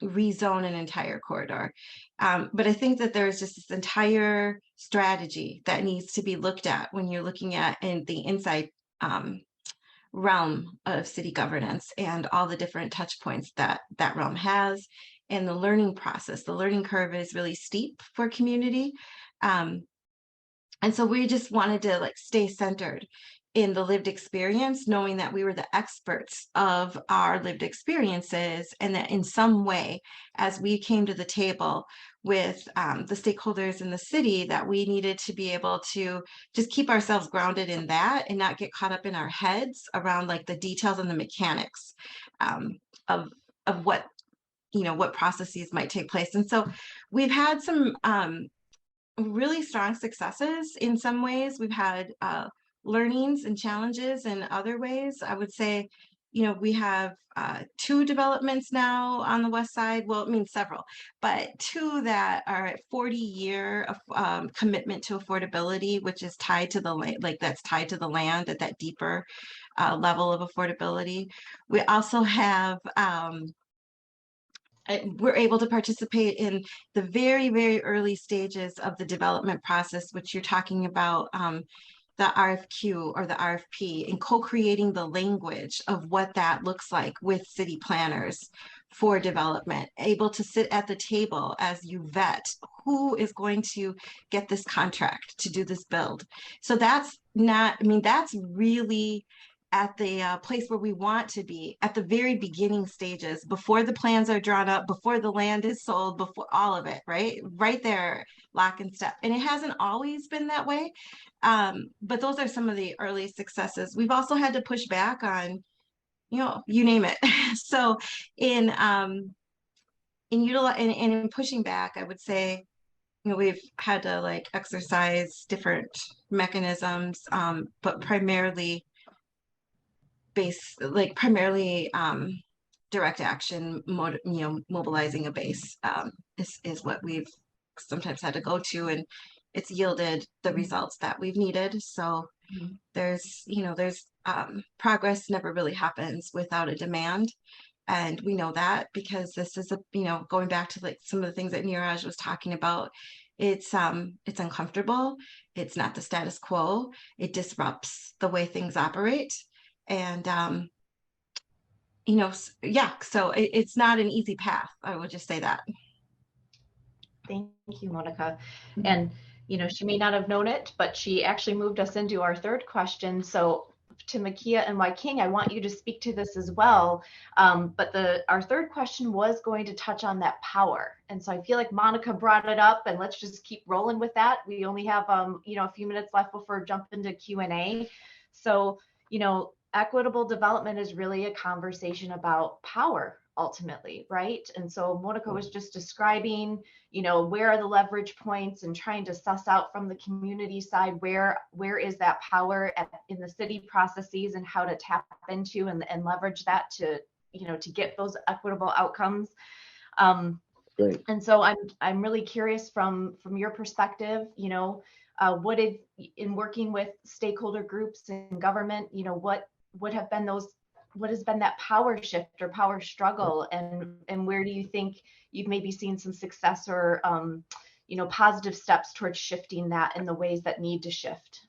S4: rezone an entire corridor. But I think that there's just this entire strategy that needs to be looked at when you're looking at in the inside realm of city governance and all the different touch points that that realm has, and the learning process. The learning curve is really steep for community. And so we just wanted to like stay centered in the lived experience, knowing that we were the experts of our lived experiences, and that in some way, as we came to the table with the stakeholders in the city, that we needed to be able to just keep ourselves grounded in that and not get caught up in our heads around like the details and the mechanics of what what processes might take place. And so we've had some really strong successes in some ways. We've had learnings and challenges in other ways. I would say, we have 2 developments now on the west side. Well, I mean several, but 2 that are at 40-year commitment to affordability, which is tied to the that's tied to the land at that deeper level of affordability. We also have we're able to participate in the very, very early stages of the development process, which you're talking about, the RFQ or the RFP, and co-creating the language of what that looks like with city planners for development, able to sit at the table as you vet who is going to get this contract to do this build. So that's that's really at the place where we want to be at the very beginning stages, before the plans are drawn up, before the land is sold, before all of it, right there, lock and step. And it hasn't always been that way, but those are some of the early successes. We've also had to push back on, you name it. So in pushing back, I would say, we've had to like exercise different mechanisms, but primarily direct action, mobilizing a base is what we've sometimes had to go to, and it's yielded the results that we've needed. So there's progress never really happens without a demand. And we know that because this is going back to like some of the things that Neeraj was talking about. It's uncomfortable. It's not the status quo. It disrupts the way things operate. And, so it's not an easy path. I would just say that.
S2: Thank you, Monica. And, she may not have known it, but she actually moved us into our 3rd question. So to Makia and Wyking, I want you to speak to this as well. But our 3rd question was going to touch on that power. And so I feel like Monica brought it up, and let's just keep rolling with that. We only have, a few minutes left before jumping into Q&A. So, equitable development is really a conversation about power ultimately, right? And so Monica was just describing, where are the leverage points, and trying to suss out from the community side, where is that power in the city processes, and how to tap into and leverage that to get those equitable outcomes.
S1: Great.
S2: And so I'm really curious from your perspective, what if in working with stakeholder groups in government, what has been that power shift or power struggle, and where do you think you've maybe seen some success or positive steps towards shifting that in the ways that need to shift?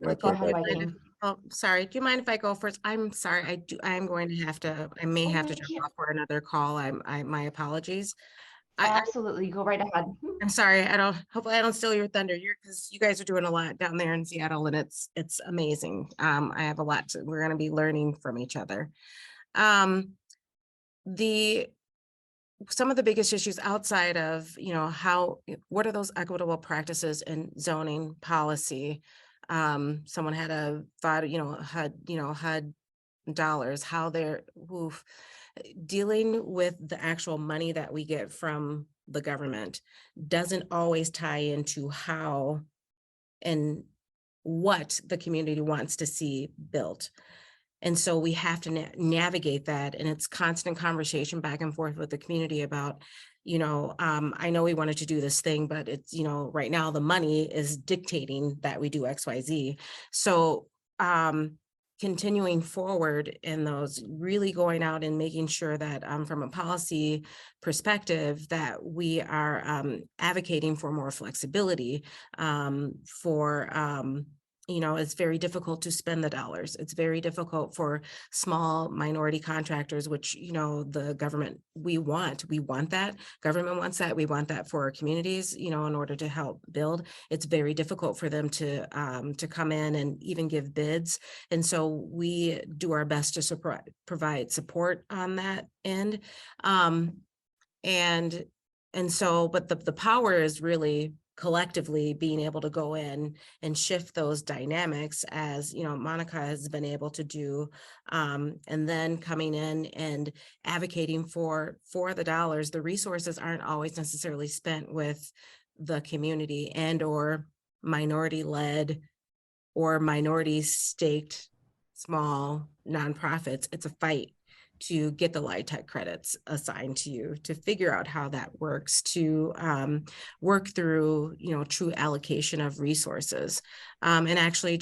S1: I
S2: Go
S1: think
S2: ahead, Wyking.
S3: Oh, sorry. Do you mind if I go first? I'm sorry. I'm going to have to, I may have to jump
S2: Yeah,
S3: off for another call. My apologies. I,
S2: absolutely. Go right ahead.
S3: I'm sorry. Hopefully I don't steal your thunder. Because you guys are doing a lot down there in Seattle and it's amazing. I have a lot we're going to be learning from each other. Some of the biggest issues outside of, what are those equitable practices in zoning policy? Someone had a thought, HUD dollars, how they're dealing with the actual money that we get from the government doesn't always tie into how and what the community wants to see built. And so we have to navigate that, and it's constant conversation back and forth with the community about, I know we wanted to do this thing, but it's, right now the money is dictating that we do X, Y, Z. So continuing forward in those, really going out and making sure that from a policy perspective that we are advocating for more flexibility, it's very difficult to spend the dollars. It's very difficult for small minority contractors, which, the government, we want that. Government wants that. We want that for our communities, in order to help build. It's very difficult for them to come in and even give bids. And so we do our best to provide support on that end. But the power is really collectively being able to go in and shift those dynamics, as Monica has been able to do, and then coming in and advocating for the dollars. The resources aren't always necessarily spent with the community and or minority led or minority staked small nonprofits. It's a fight to get the LIHTC credits assigned to you, to figure out how that works, to work through, true allocation of resources. And actually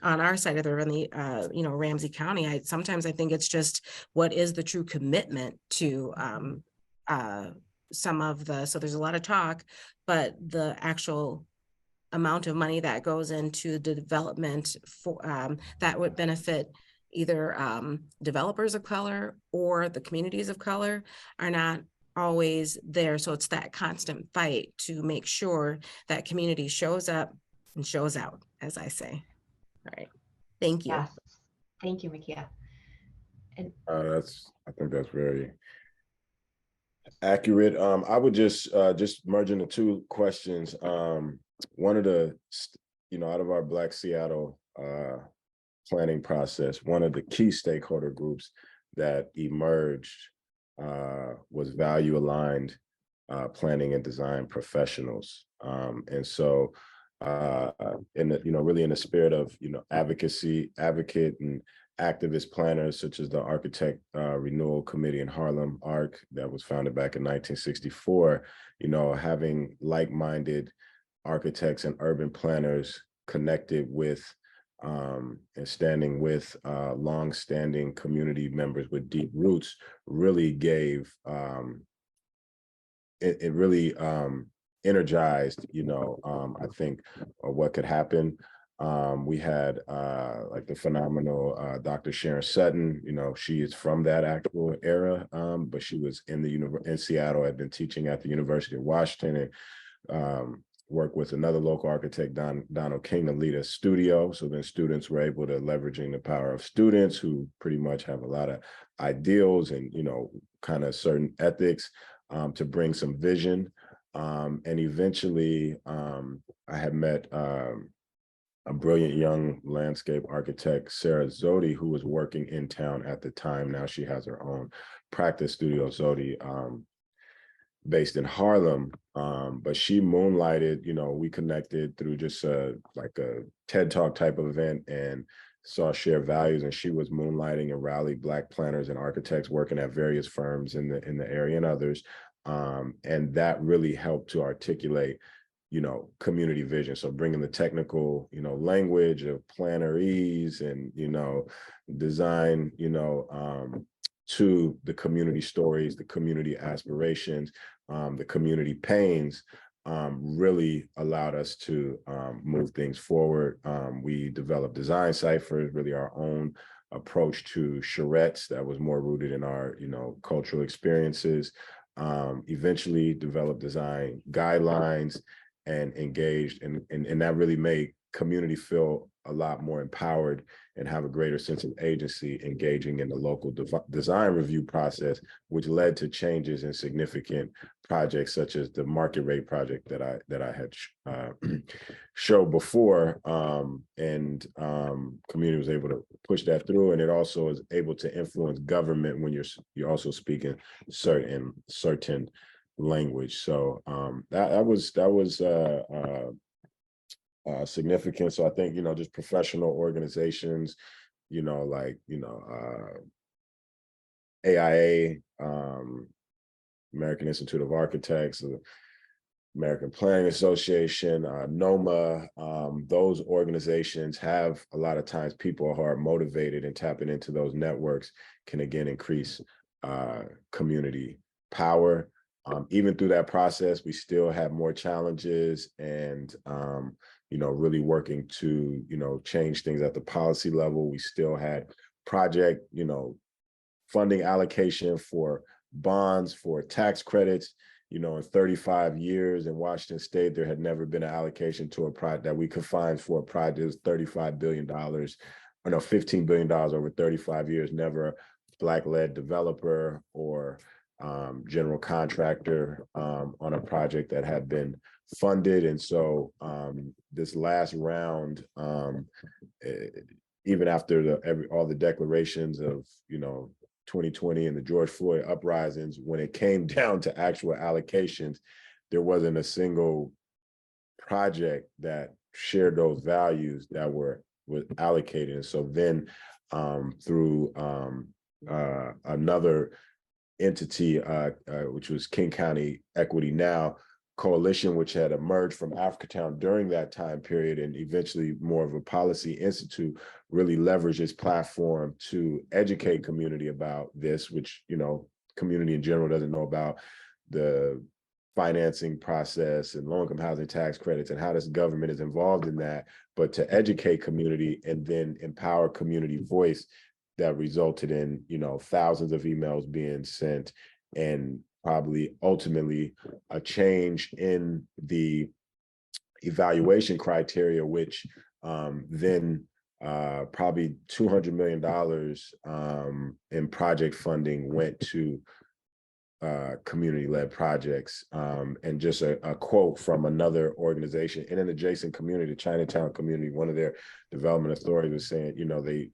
S3: on our side of the Ramsey County, sometimes I think it's just, what is the true commitment to some of so there's a lot of talk, but the actual amount of money that goes into the development for that would benefit either developers of color or the communities of color are not always there. So it's that constant fight to make sure that community shows up and shows out, as I say. All right. Thank you.
S2: Yes. Thank you, Makia. And
S1: I think that's very accurate. I would just merge into two questions. One of the, out of our Black Seattle planning process, one of the key stakeholder groups that emerged was value aligned planning and design professionals. And so really in the spirit of, advocate and activist planners such as the Architect Renewal Committee in Harlem, ARC, that was founded back in 1964, having like-minded architects and urban planners connected with and standing with long-standing community members with deep roots really gave, it really energized, I think, what could happen. We had like the phenomenal Dr. Sharon Sutton, she is from that actual era, but she was in Seattle, had been teaching at the University of Washington, and worked with another local architect, Donald King, to lead a studio. So then students were able to leveraging the power of students who pretty much have a lot of ideals and, kind of certain ethics to bring some vision. And eventually I had met a brilliant young landscape architect, Sarah Zodi, who was working in town at the time. Now she has her own practice studio, Zodi, based in Harlem, but she moonlighted, we connected through just like a TED Talk type of event and saw shared values, and she was moonlighting and rallied Black planners and architects working at various firms in the area and others. And that really helped to articulate, community vision. So bringing the technical, language of plannerese and, design, to the community stories, the community aspirations, the community pains, really allowed us to move things forward. We developed design ciphers, really our own approach to charrettes that was more rooted in our, cultural experiences. Eventually developed design guidelines and engaged, and that really made community feel a lot more empowered and have a greater sense of agency engaging in the local design review process, which led to changes in significant projects such as the market rate project that I had showed before, and community was able to push that through, and it also is able to influence government when you're also speaking certain language. So that was significant. So I think, just professional organizations, AIA, American Institute of Architects, American Planning Association, NOMA, those organizations have a lot of times people who are motivated and tapping into those networks can again increase community power. Even through that process, we still have more challenges and, really working to, change things at the policy level. We still had project, funding allocation for bonds, for tax credits. In 35 years in Washington State, there had never been an allocation to a project that we could find for a project. It was $35 billion, or no, $15 billion over 35 years, never a Black-led developer or general contractor on a project that had been funded. And so this last round, even after all the declarations of 2020 and the George Floyd uprisings, when it came down to actual allocations, there wasn't a single project that shared those values that was allocated. And so then through another entity, which was King County Equity Now coalition, which had emerged from Africatown during that time period, and eventually more of a policy institute, really leveraged its platform to educate community about this, which, community in general doesn't know about, the financing process and low-income housing tax credits and how this government is involved in that, but to educate community and then empower community voice. That resulted in, thousands of emails being sent and probably ultimately a change in the evaluation criteria, which then probably $200 million in project funding went to community-led projects. And just a quote from another organization in an adjacent community, the Chinatown community, one of their development authorities was saying, they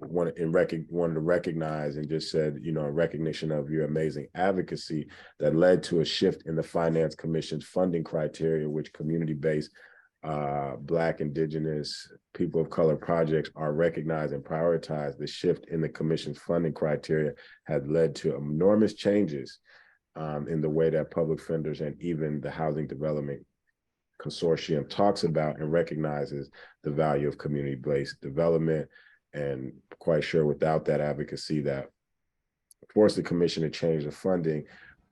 S1: wanted to recognize and just said, a recognition of your amazing advocacy that led to a shift in the Finance Commission's funding criteria, which community-based Black, Indigenous, people of color projects are recognized and prioritized. The shift in the Commission's funding criteria had led to enormous changes in the way that public funders and even the Housing Development Consortium talks about and recognizes the value of community-based development. And quite sure without that advocacy that forced the commission to change the funding,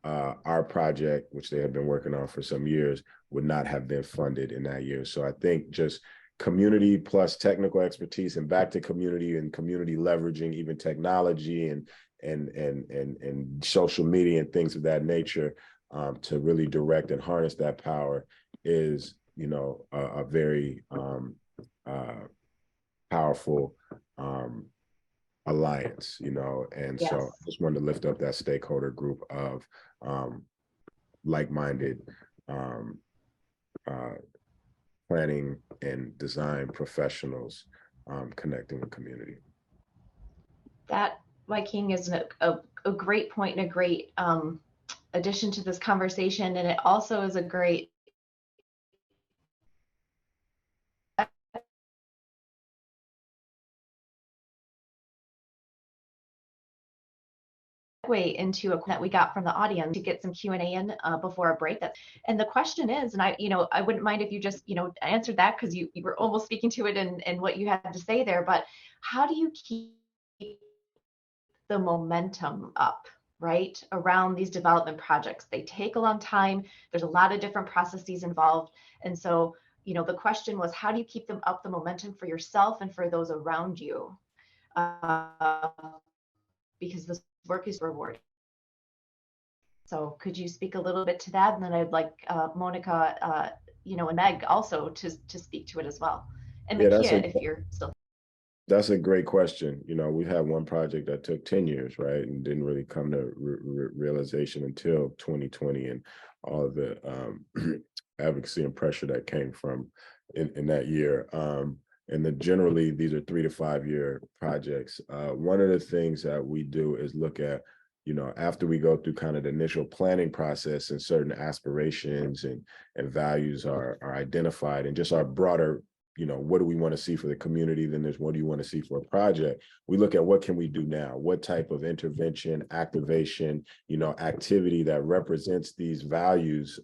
S1: our project, which they have been working on for some years, would not have been funded in that year. So I think just community plus technical expertise and back to community and community leveraging even technology and social media and things of that nature to really direct and harness that power is, a very powerful alliance, and
S2: Yes.
S1: so I just wanted to lift up that stakeholder group of like-minded planning and design professionals connecting with community.
S2: That, Wyking, is a great point and a great addition to this conversation, and it also is a great segue into a that we got from the audience to get some Q&A in before a break. And the question is, and I wouldn't mind if you just, answered that, because you were almost speaking to it in what you had to say there, but how do you keep the momentum up right, around these development projects. They take a long time. There's a lot of different processes involved. And so, you know, the question was, how do you keep them up the momentum for yourself and for those around you? Because this work is rewarding. So could you speak a little bit to that? And then I'd like Monica, you know, and Meg also to speak to it as well. And
S1: Yeah,
S2: Makia, if you're still.
S1: That's a great question. You know, we had one project that took 10 years, right? And didn't really come to realization until 2020 and all of the advocacy and pressure that came from in that year. And then generally, these are 3 to 5 year projects. One of the things that we do is look at, you know, after we go through kind of the initial planning process and certain aspirations and values are identified and just our broader, you know, what do we want to see for the community? Then there's what do you want to see for a project? We look at what can we do now? What type of intervention, activation, you know, activity that represents these values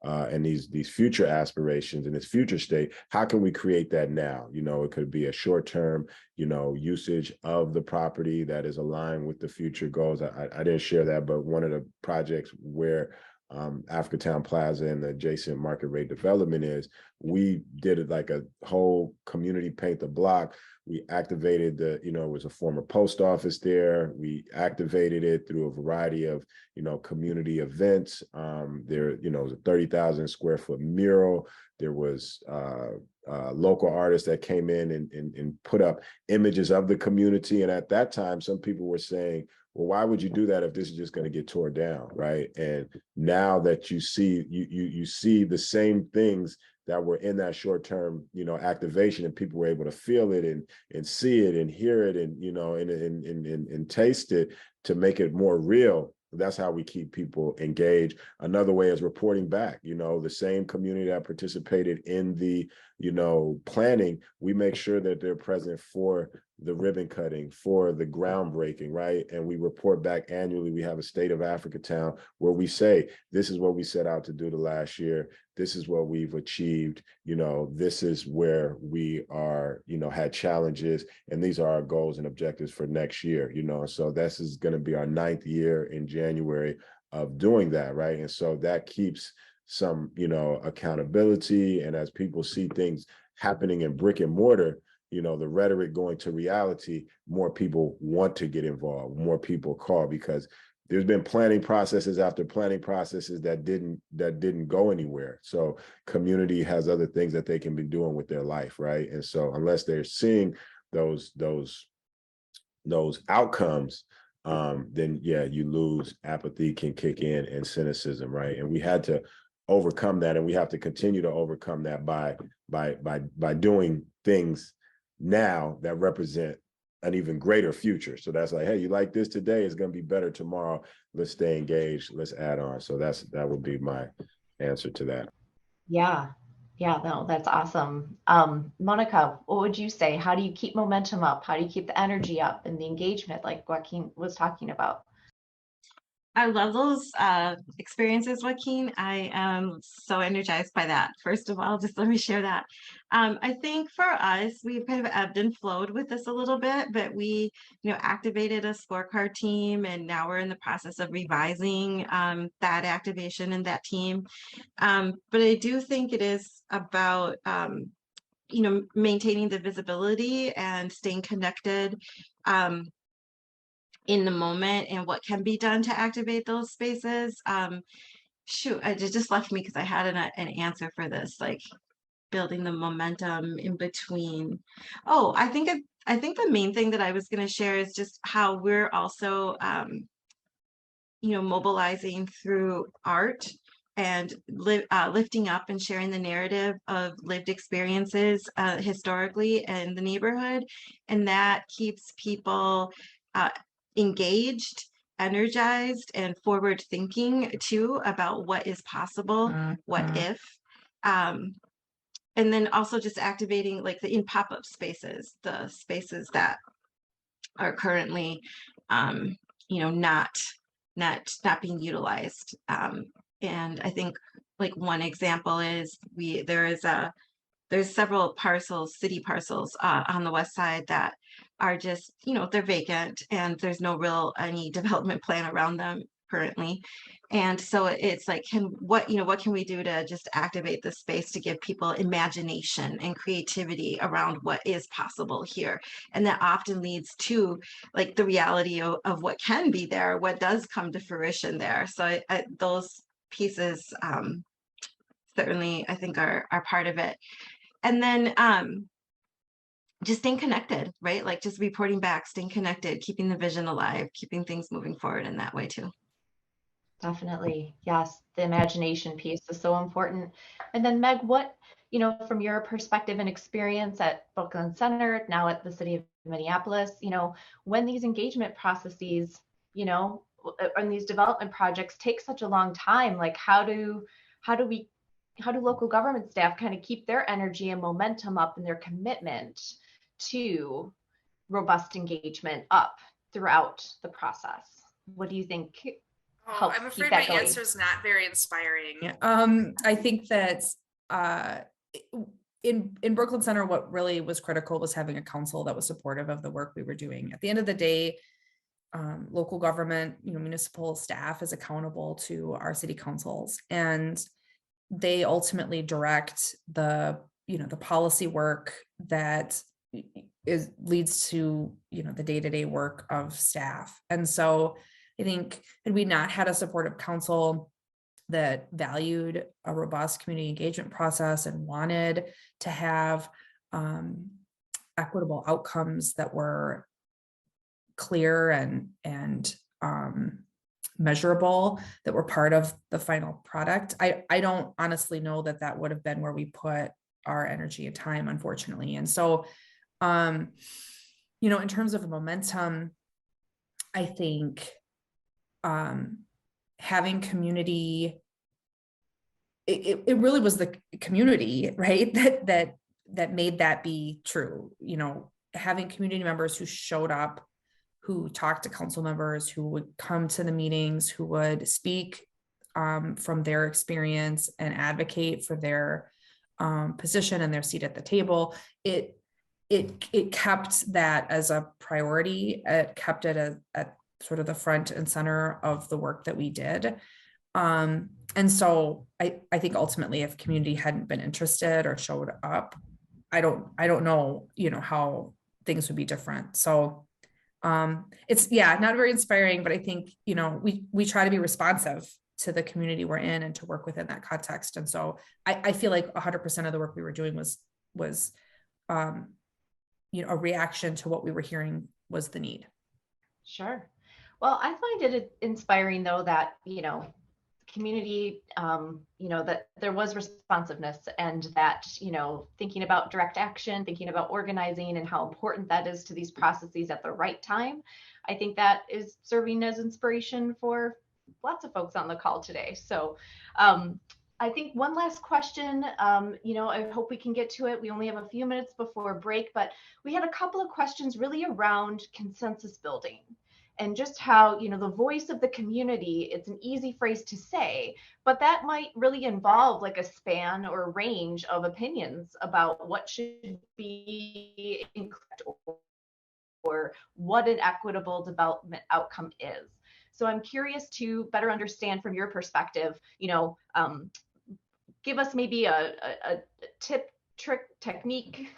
S1: and these future aspirations and this future state, how can we create that now? You know, it could be a short-term, you know, usage of the property that is aligned with the future goals. I didn't share that, but one of the projects where Africatown Plaza and the adjacent market rate development is, we did it like a whole community paint the block. We activated the, you know, it was a former post office there. We activated it through a variety of, you know, community events. There, you know, it was a 30,000 square foot mural. There was local artists that came in and put up images of the community. And at that time, some people were saying, well, why would you do that if this is just going to get torn down, right? And now that you see, you see the same things that were in that short-term, you know, activation, and people were able to feel it and see it and hear it and, you know, and taste it to make it more real. That's how we keep people engaged. Another way is reporting back, you know, the same community that participated in the, you know, planning, we make sure that they're present for the ribbon cutting, for the groundbreaking, right? And we report back annually. We have a State of Africatown where we say, this is what we set out to do the last year. This is what we've achieved. You know, this is where we are, you know, had challenges, and these are our goals and objectives for next year, you know. So this is going to be our 9th year in January of doing that, right? And so that keeps some, you know, accountability. And as people see things happening in brick and mortar, you know, the rhetoric going to reality, more people want to get involved, more people call, because there's been planning processes after planning processes that didn't go anywhere. So community has other things that they can be doing with their life, right? And so unless they're seeing those outcomes, then yeah, you lose, apathy can kick in, and cynicism, right? And we had to overcome that, and we have to continue to overcome that by doing things now that represent an even greater future. So that's like, hey, you like this today, it's going to be better tomorrow. Let's stay engaged. Let's add on. So that would be my answer to that.
S2: Yeah, no, that's awesome. Monica, what would you say? How do you keep momentum up? How do you keep the energy up and the engagement, like Wyking was talking about?
S4: I love those experiences, Joaquin. I am so energized by that. First of all, just let me share that. I think for us, we've kind of ebbed and flowed with this a little bit, but we, you know, activated a scorecard team, and now we're in the process of revising that activation and that team. But I do think it is about, you know, maintaining the visibility and staying connected in the moment and what can be done to activate those spaces. Shoot, it just left me because I had an answer for this, like building the momentum in between. Oh, I think the main thing that I was going to share is just how we're also, you know, mobilizing through art and lifting up and sharing the narrative of lived experiences historically in the neighborhood, and that keeps people engaged, energized, and forward thinking too about what is possible, what if, and then also just activating like the in pop-up spaces, the spaces that are currently you know, not being utilized. And I think like one example is there is a there's several parcels, city parcels on the west side that are just, they're vacant and there's no real any development plan around them currently. And so it's like, what can we do to just activate the space to give people imagination and creativity around what is possible here? And that often leads to like the reality of what can be there, what does come to fruition there. So those pieces certainly I think are part of it. And then just staying connected, right? Like just reporting back, staying connected, keeping the vision alive, keeping things moving forward in that way too.
S2: Definitely. Yes. The imagination piece is so important. And then Meg, what, from your perspective and experience at Brooklyn Center, now at the city of Minneapolis, when these engagement processes, and these development projects take such a long time, like how do local government staff kind of keep their energy and momentum up and their commitment to robust engagement up throughout the process? What do you think?
S5: Oh, I'm afraid my answer is not very inspiring. I think that in Brooklyn Center, what really was critical was having a council that was supportive of the work we were doing. At the end of the day, local government, municipal staff is accountable to our city councils, and they ultimately direct the policy work that leads to the day-to-day work of staff. And so I think had we not had a supportive council that valued a robust community engagement process and wanted to have equitable outcomes that were clear and measurable, that were part of the final product, I don't honestly know that would have been where we put our energy and time, unfortunately. And so, in terms of momentum, I think having community, it really was the community, right, that made that be true. Having community members who showed up, who talked to council members, who would come to the meetings, who would speak from their experience and advocate for their position and their seat at the table. It kept that as a priority. It kept it at sort of the front and center of the work that we did. And so I think ultimately, if community hadn't been interested or showed up, I don't know, how things would be different. So it's not very inspiring, but I think, we try to be responsive to the community we're in and to work within that context. And so I feel like 100% of the work we were doing was a reaction to what we were hearing was the need.
S2: Sure. Well, I find it inspiring though that, community, that there was responsiveness, and that, thinking about direct action, thinking about organizing and how important that is to these processes at the right time. I think that is serving as inspiration for lots of folks on the call today. So I think one last question, I hope we can get to it. We only have a few minutes before break, but we had a couple of questions really around consensus building. And just how, the voice of the community, it's an easy phrase to say, but that might really involve like a span or range of opinions about what should be included or what an equitable development outcome is. So I'm curious to better understand from your perspective, give us maybe a tip, trick, technique,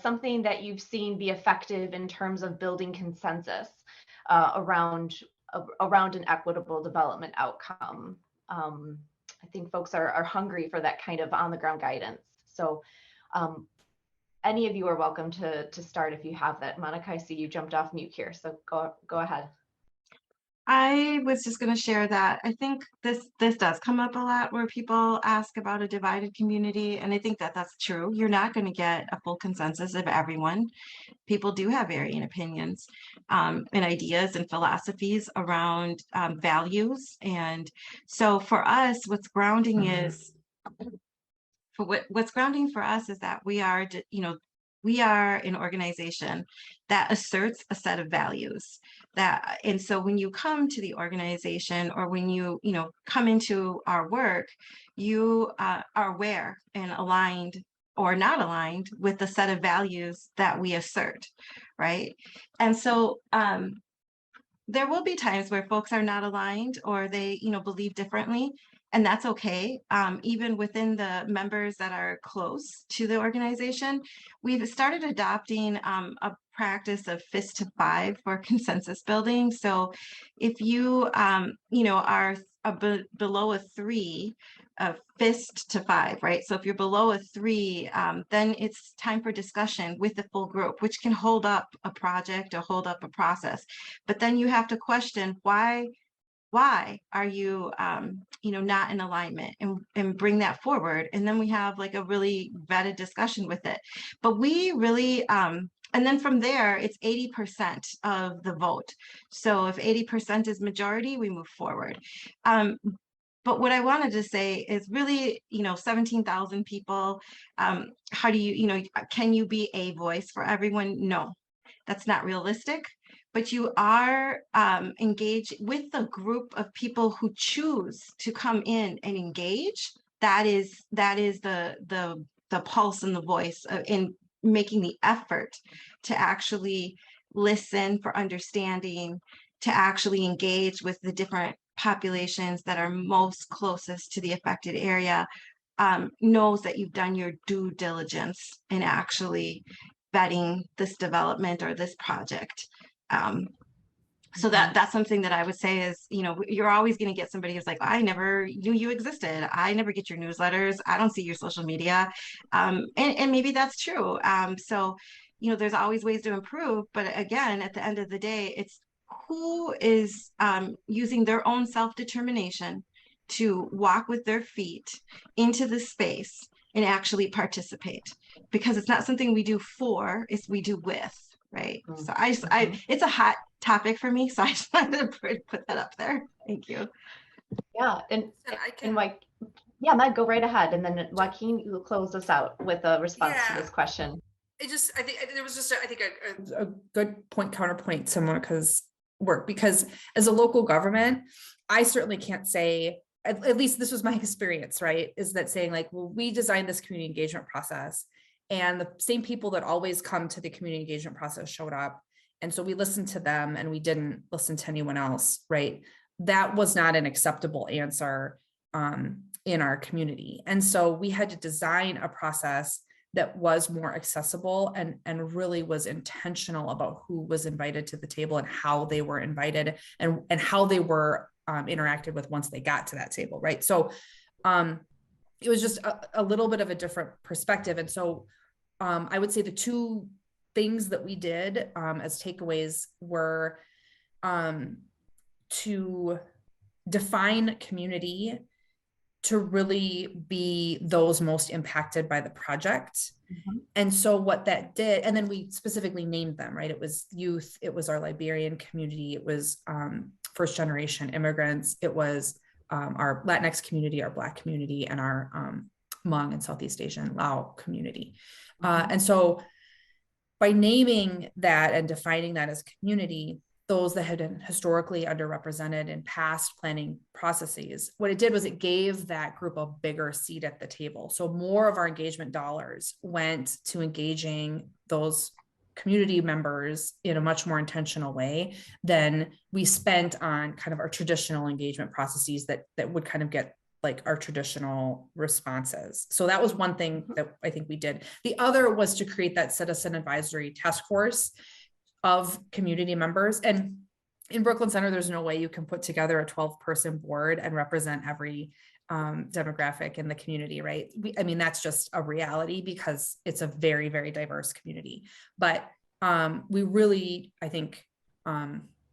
S2: something that you've seen be effective in terms of building consensus around an equitable development outcome. I think folks are hungry for that kind of on the ground guidance. So any of you are welcome to start if you have that. Monica, I see you jumped off mute here, so go ahead.
S4: I was just going to share that I think this does come up a lot where people ask about a divided community, and I think that that's true. You're not going to get a full consensus of everyone. People do have varying opinions and ideas and philosophies around values, and so for us, what's grounding is what's grounding for us is that we are an organization that asserts a set of values and so when you come to the organization, or when you come into our work, you are aware and aligned or not aligned with the set of values that we assert, right? And so there will be times where folks are not aligned or they, believe differently, and that's okay. Even within the members that are close to the organization, we've started adopting a practice of fist to five for consensus building. So if you, are below a 3, fist to 5, right? So if you're below a 3, then it's time for discussion with the full group, which can hold up a project or hold up a process. But then you have to question why are you not in alignment, and bring that forward, and then we have like a really vetted discussion with it. But we really and then from there it's 80% of the vote. So if 80% is majority, we move forward. But what I wanted to say is really, 17,000 people, how do you, can you be a voice for everyone? No, that's not realistic. But you are engaged with a group of people who choose to come in and engage. That is the pulse and the voice in making the effort to actually listen for understanding, to actually engage with the different populations that are most closest to the affected area, knows that you've done your due diligence in actually vetting this development or this project. So that's something that I would say is, you're always going to get somebody who's like, I never knew you existed. I never get your newsletters. I don't see your social media. And maybe that's true. So, there's always ways to improve. But again, at the end of the day, it's who is using their own self-determination to walk with their feet into the space and actually participate, because it's not something we do for, it's we do with, right? So it's a hot topic for me, so I just wanted to put that up there. Thank you.
S2: Yeah, and Meg, go right ahead, and then Wyking, you will close us out with a response to this question.
S5: I think there was just a good point counterpoint similar because as a local government, I certainly can't say, at least this was my experience, right? Is that saying like, well, we designed this community engagement process and the same people that always come to the community engagement process showed up. And so we listened to them and we didn't listen to anyone else, right? That was not an acceptable answer in our community. And so we had to design a process that was more accessible and really was intentional about who was invited to the table and how they were invited and how they were interacted with once they got to that table, right? So it was just a little bit of a different perspective. And so I would say the two things that we did as takeaways were to define community to really be those most impacted by the project. And so what that did, and then we specifically named them, right? It was youth, it was our Liberian community, it was first generation immigrants, it was our Latinx community, our Black community, and our Hmong and Southeast Asian Lao community. And so by naming that and defining that as community, those that had been historically underrepresented in past planning processes, what it did was it gave that group a bigger seat at the table. So more of our engagement dollars went to engaging those community members in a much more intentional way than we spent on kind of our traditional engagement processes that would kind of get like our traditional responses. So that was one thing that I think we did. The other was to create that citizen advisory task force of community members. And in Brooklyn Center, there's no way you can put together a 12-person board and represent every demographic in the community, right? I mean, that's just a reality because it's a very, very diverse community. But we really, I think,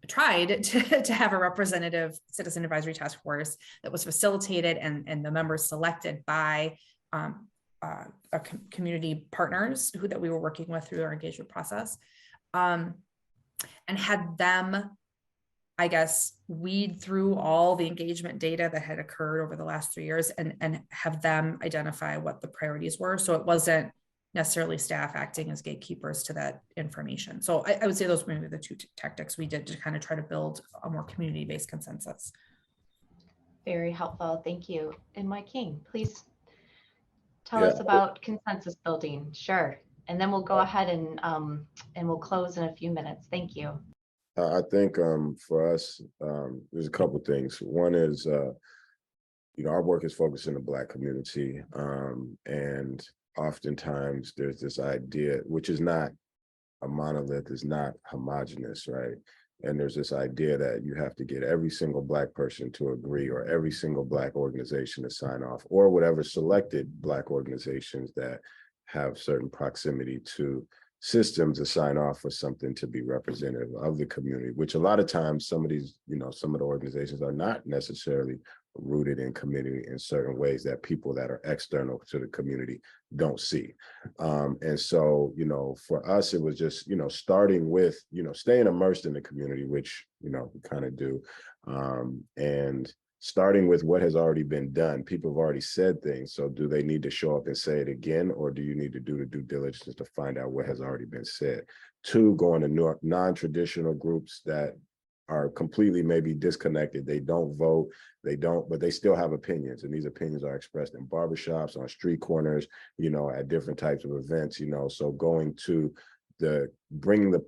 S5: tried to have a representative citizen advisory task force that was facilitated and the members selected by our community partners that we were working with through our engagement process. And had them, I guess, weed through all the engagement data that had occurred over the last 3 years and have them identify what the priorities were. So it wasn't necessarily staff acting as gatekeepers to that information. So I would say those were maybe the two tactics we did to kind of try to build a more community-based consensus.
S2: Very helpful, thank you. And Wyking, please. tell
S1: Yeah,
S2: us about consensus building. Sure. And then we'll go ahead and we'll close in a few minutes. Thank you.
S1: I think for us, there's a couple things. One is, our work is focused in the Black community, and oftentimes there's this idea, which is not a monolith, is not homogenous, right? And there's this idea that you have to get every single Black person to agree, or every single Black organization to sign off, or whatever selected Black organizations that have certain proximity to systems to sign off for something to be representative of the community, which a lot of times some of these, some of the organizations are not necessarily rooted in community in certain ways that people that are external to the community don't see. And so, for us, it was just, starting with, staying immersed in the community, which, we kind of do, and starting with what has already been done. People have already said things. So do they need to show up and say it again, or do you need to do the due diligence to find out what has already been said? Two, going to non-traditional groups that are completely maybe disconnected. They don't vote, but they still have opinions. And these opinions are expressed in barbershops, on street corners, at different types of events, so going to bringing the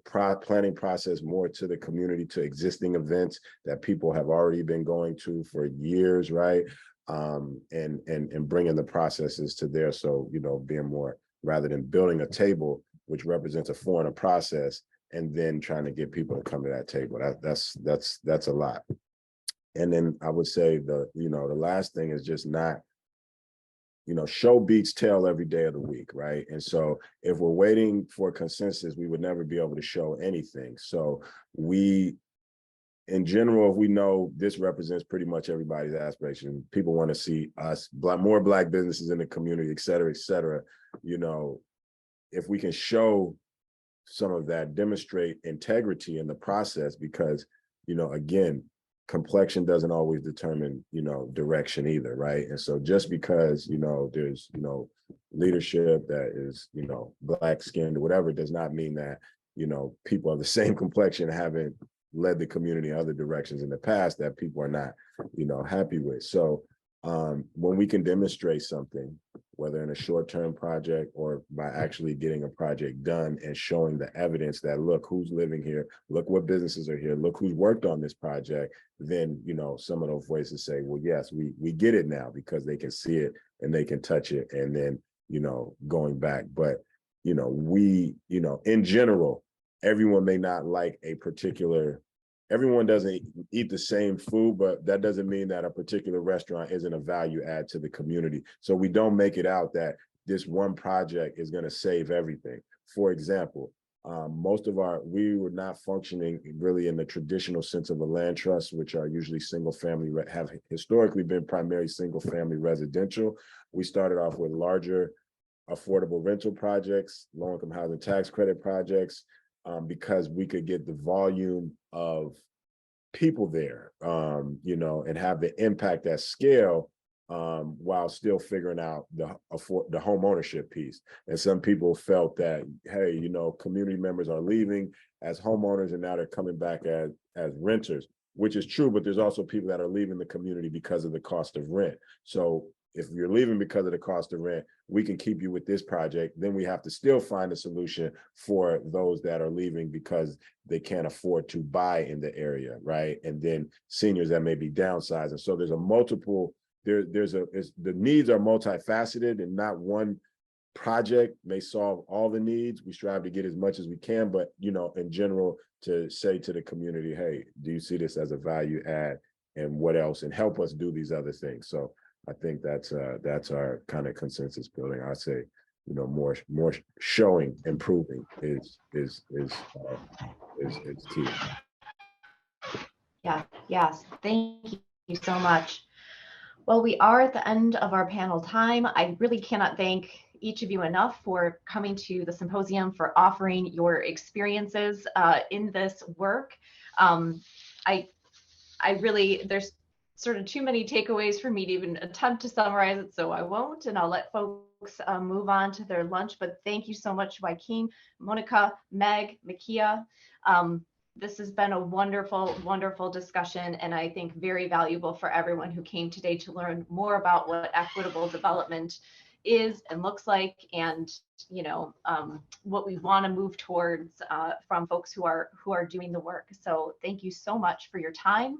S1: planning process more to the community, to existing events that people have already been going to for years, right? And bringing the processes to there. So, being more, rather than building a table, which represents a foreigner process, and then trying to get people to come to that table. That's a lot. And then I would say the last thing is just not, show beats tell every day of the week, right? And so if we're waiting for consensus, we would never be able to show anything. So in general, if we know this represents pretty much everybody's aspiration, people want to see us, more Black businesses in the community, et cetera, if we can show some of that, demonstrate integrity in the process, because, again, complexion doesn't always determine, direction either, right? And so just because, there's, leadership that is, Black skinned or whatever, does not mean that, people of the same complexion haven't led the community in other directions in the past that people are not, happy with. So when we can demonstrate something, whether in a short-term project or by actually getting a project done and showing the evidence that, look who's living here, look what businesses are here, look who's worked on this project, then, some of those voices say, well, yes, we get it now, because they can see it and they can touch it. And then, going back, but, in general, everyone may not like everyone doesn't eat the same food, but that doesn't mean that a particular restaurant isn't a value add to the community. So we don't make it out that this one project is going to save everything. For example, we were not functioning really in the traditional sense of a land trust, which are usually single family, have historically been primarily single family residential. We started off with larger affordable rental projects, low income housing tax credit projects, because we could get the volume of people there, and have the impact at scale, while still figuring out the home ownership piece. And some people felt that, hey, community members are leaving as homeowners and now they're coming back as renters, which is true, but there's also people that are leaving the community because of the cost of rent. So if you're leaving because of the cost of rent, we can keep you with this project. Then we have to still find a solution for those that are leaving because they can't afford to buy in the area, right? And then seniors that may be downsizing. So there's the needs are multifaceted, and not one project may solve all the needs. We strive to get as much as we can, but in general, to say to the community, hey, do you see this as a value add, and what else, and help us do these other things. So I think that's our kind of consensus building. I say, more showing, improving is key.
S2: Yeah, yes, thank you so much. Well, we are at the end of our panel time. I really cannot thank each of you enough for coming to the symposium, for offering your experiences in this work. There's sort of too many takeaways for me to even attempt to summarize it, so I won't, and I'll let folks move on to their lunch. But thank you so much, Wyking, Monica, Meg, Makia. This has been a wonderful, wonderful discussion, and I think very valuable for everyone who came today to learn more about what equitable development is and looks like, and what we want to move towards from folks who are doing the work. So thank you so much for your time.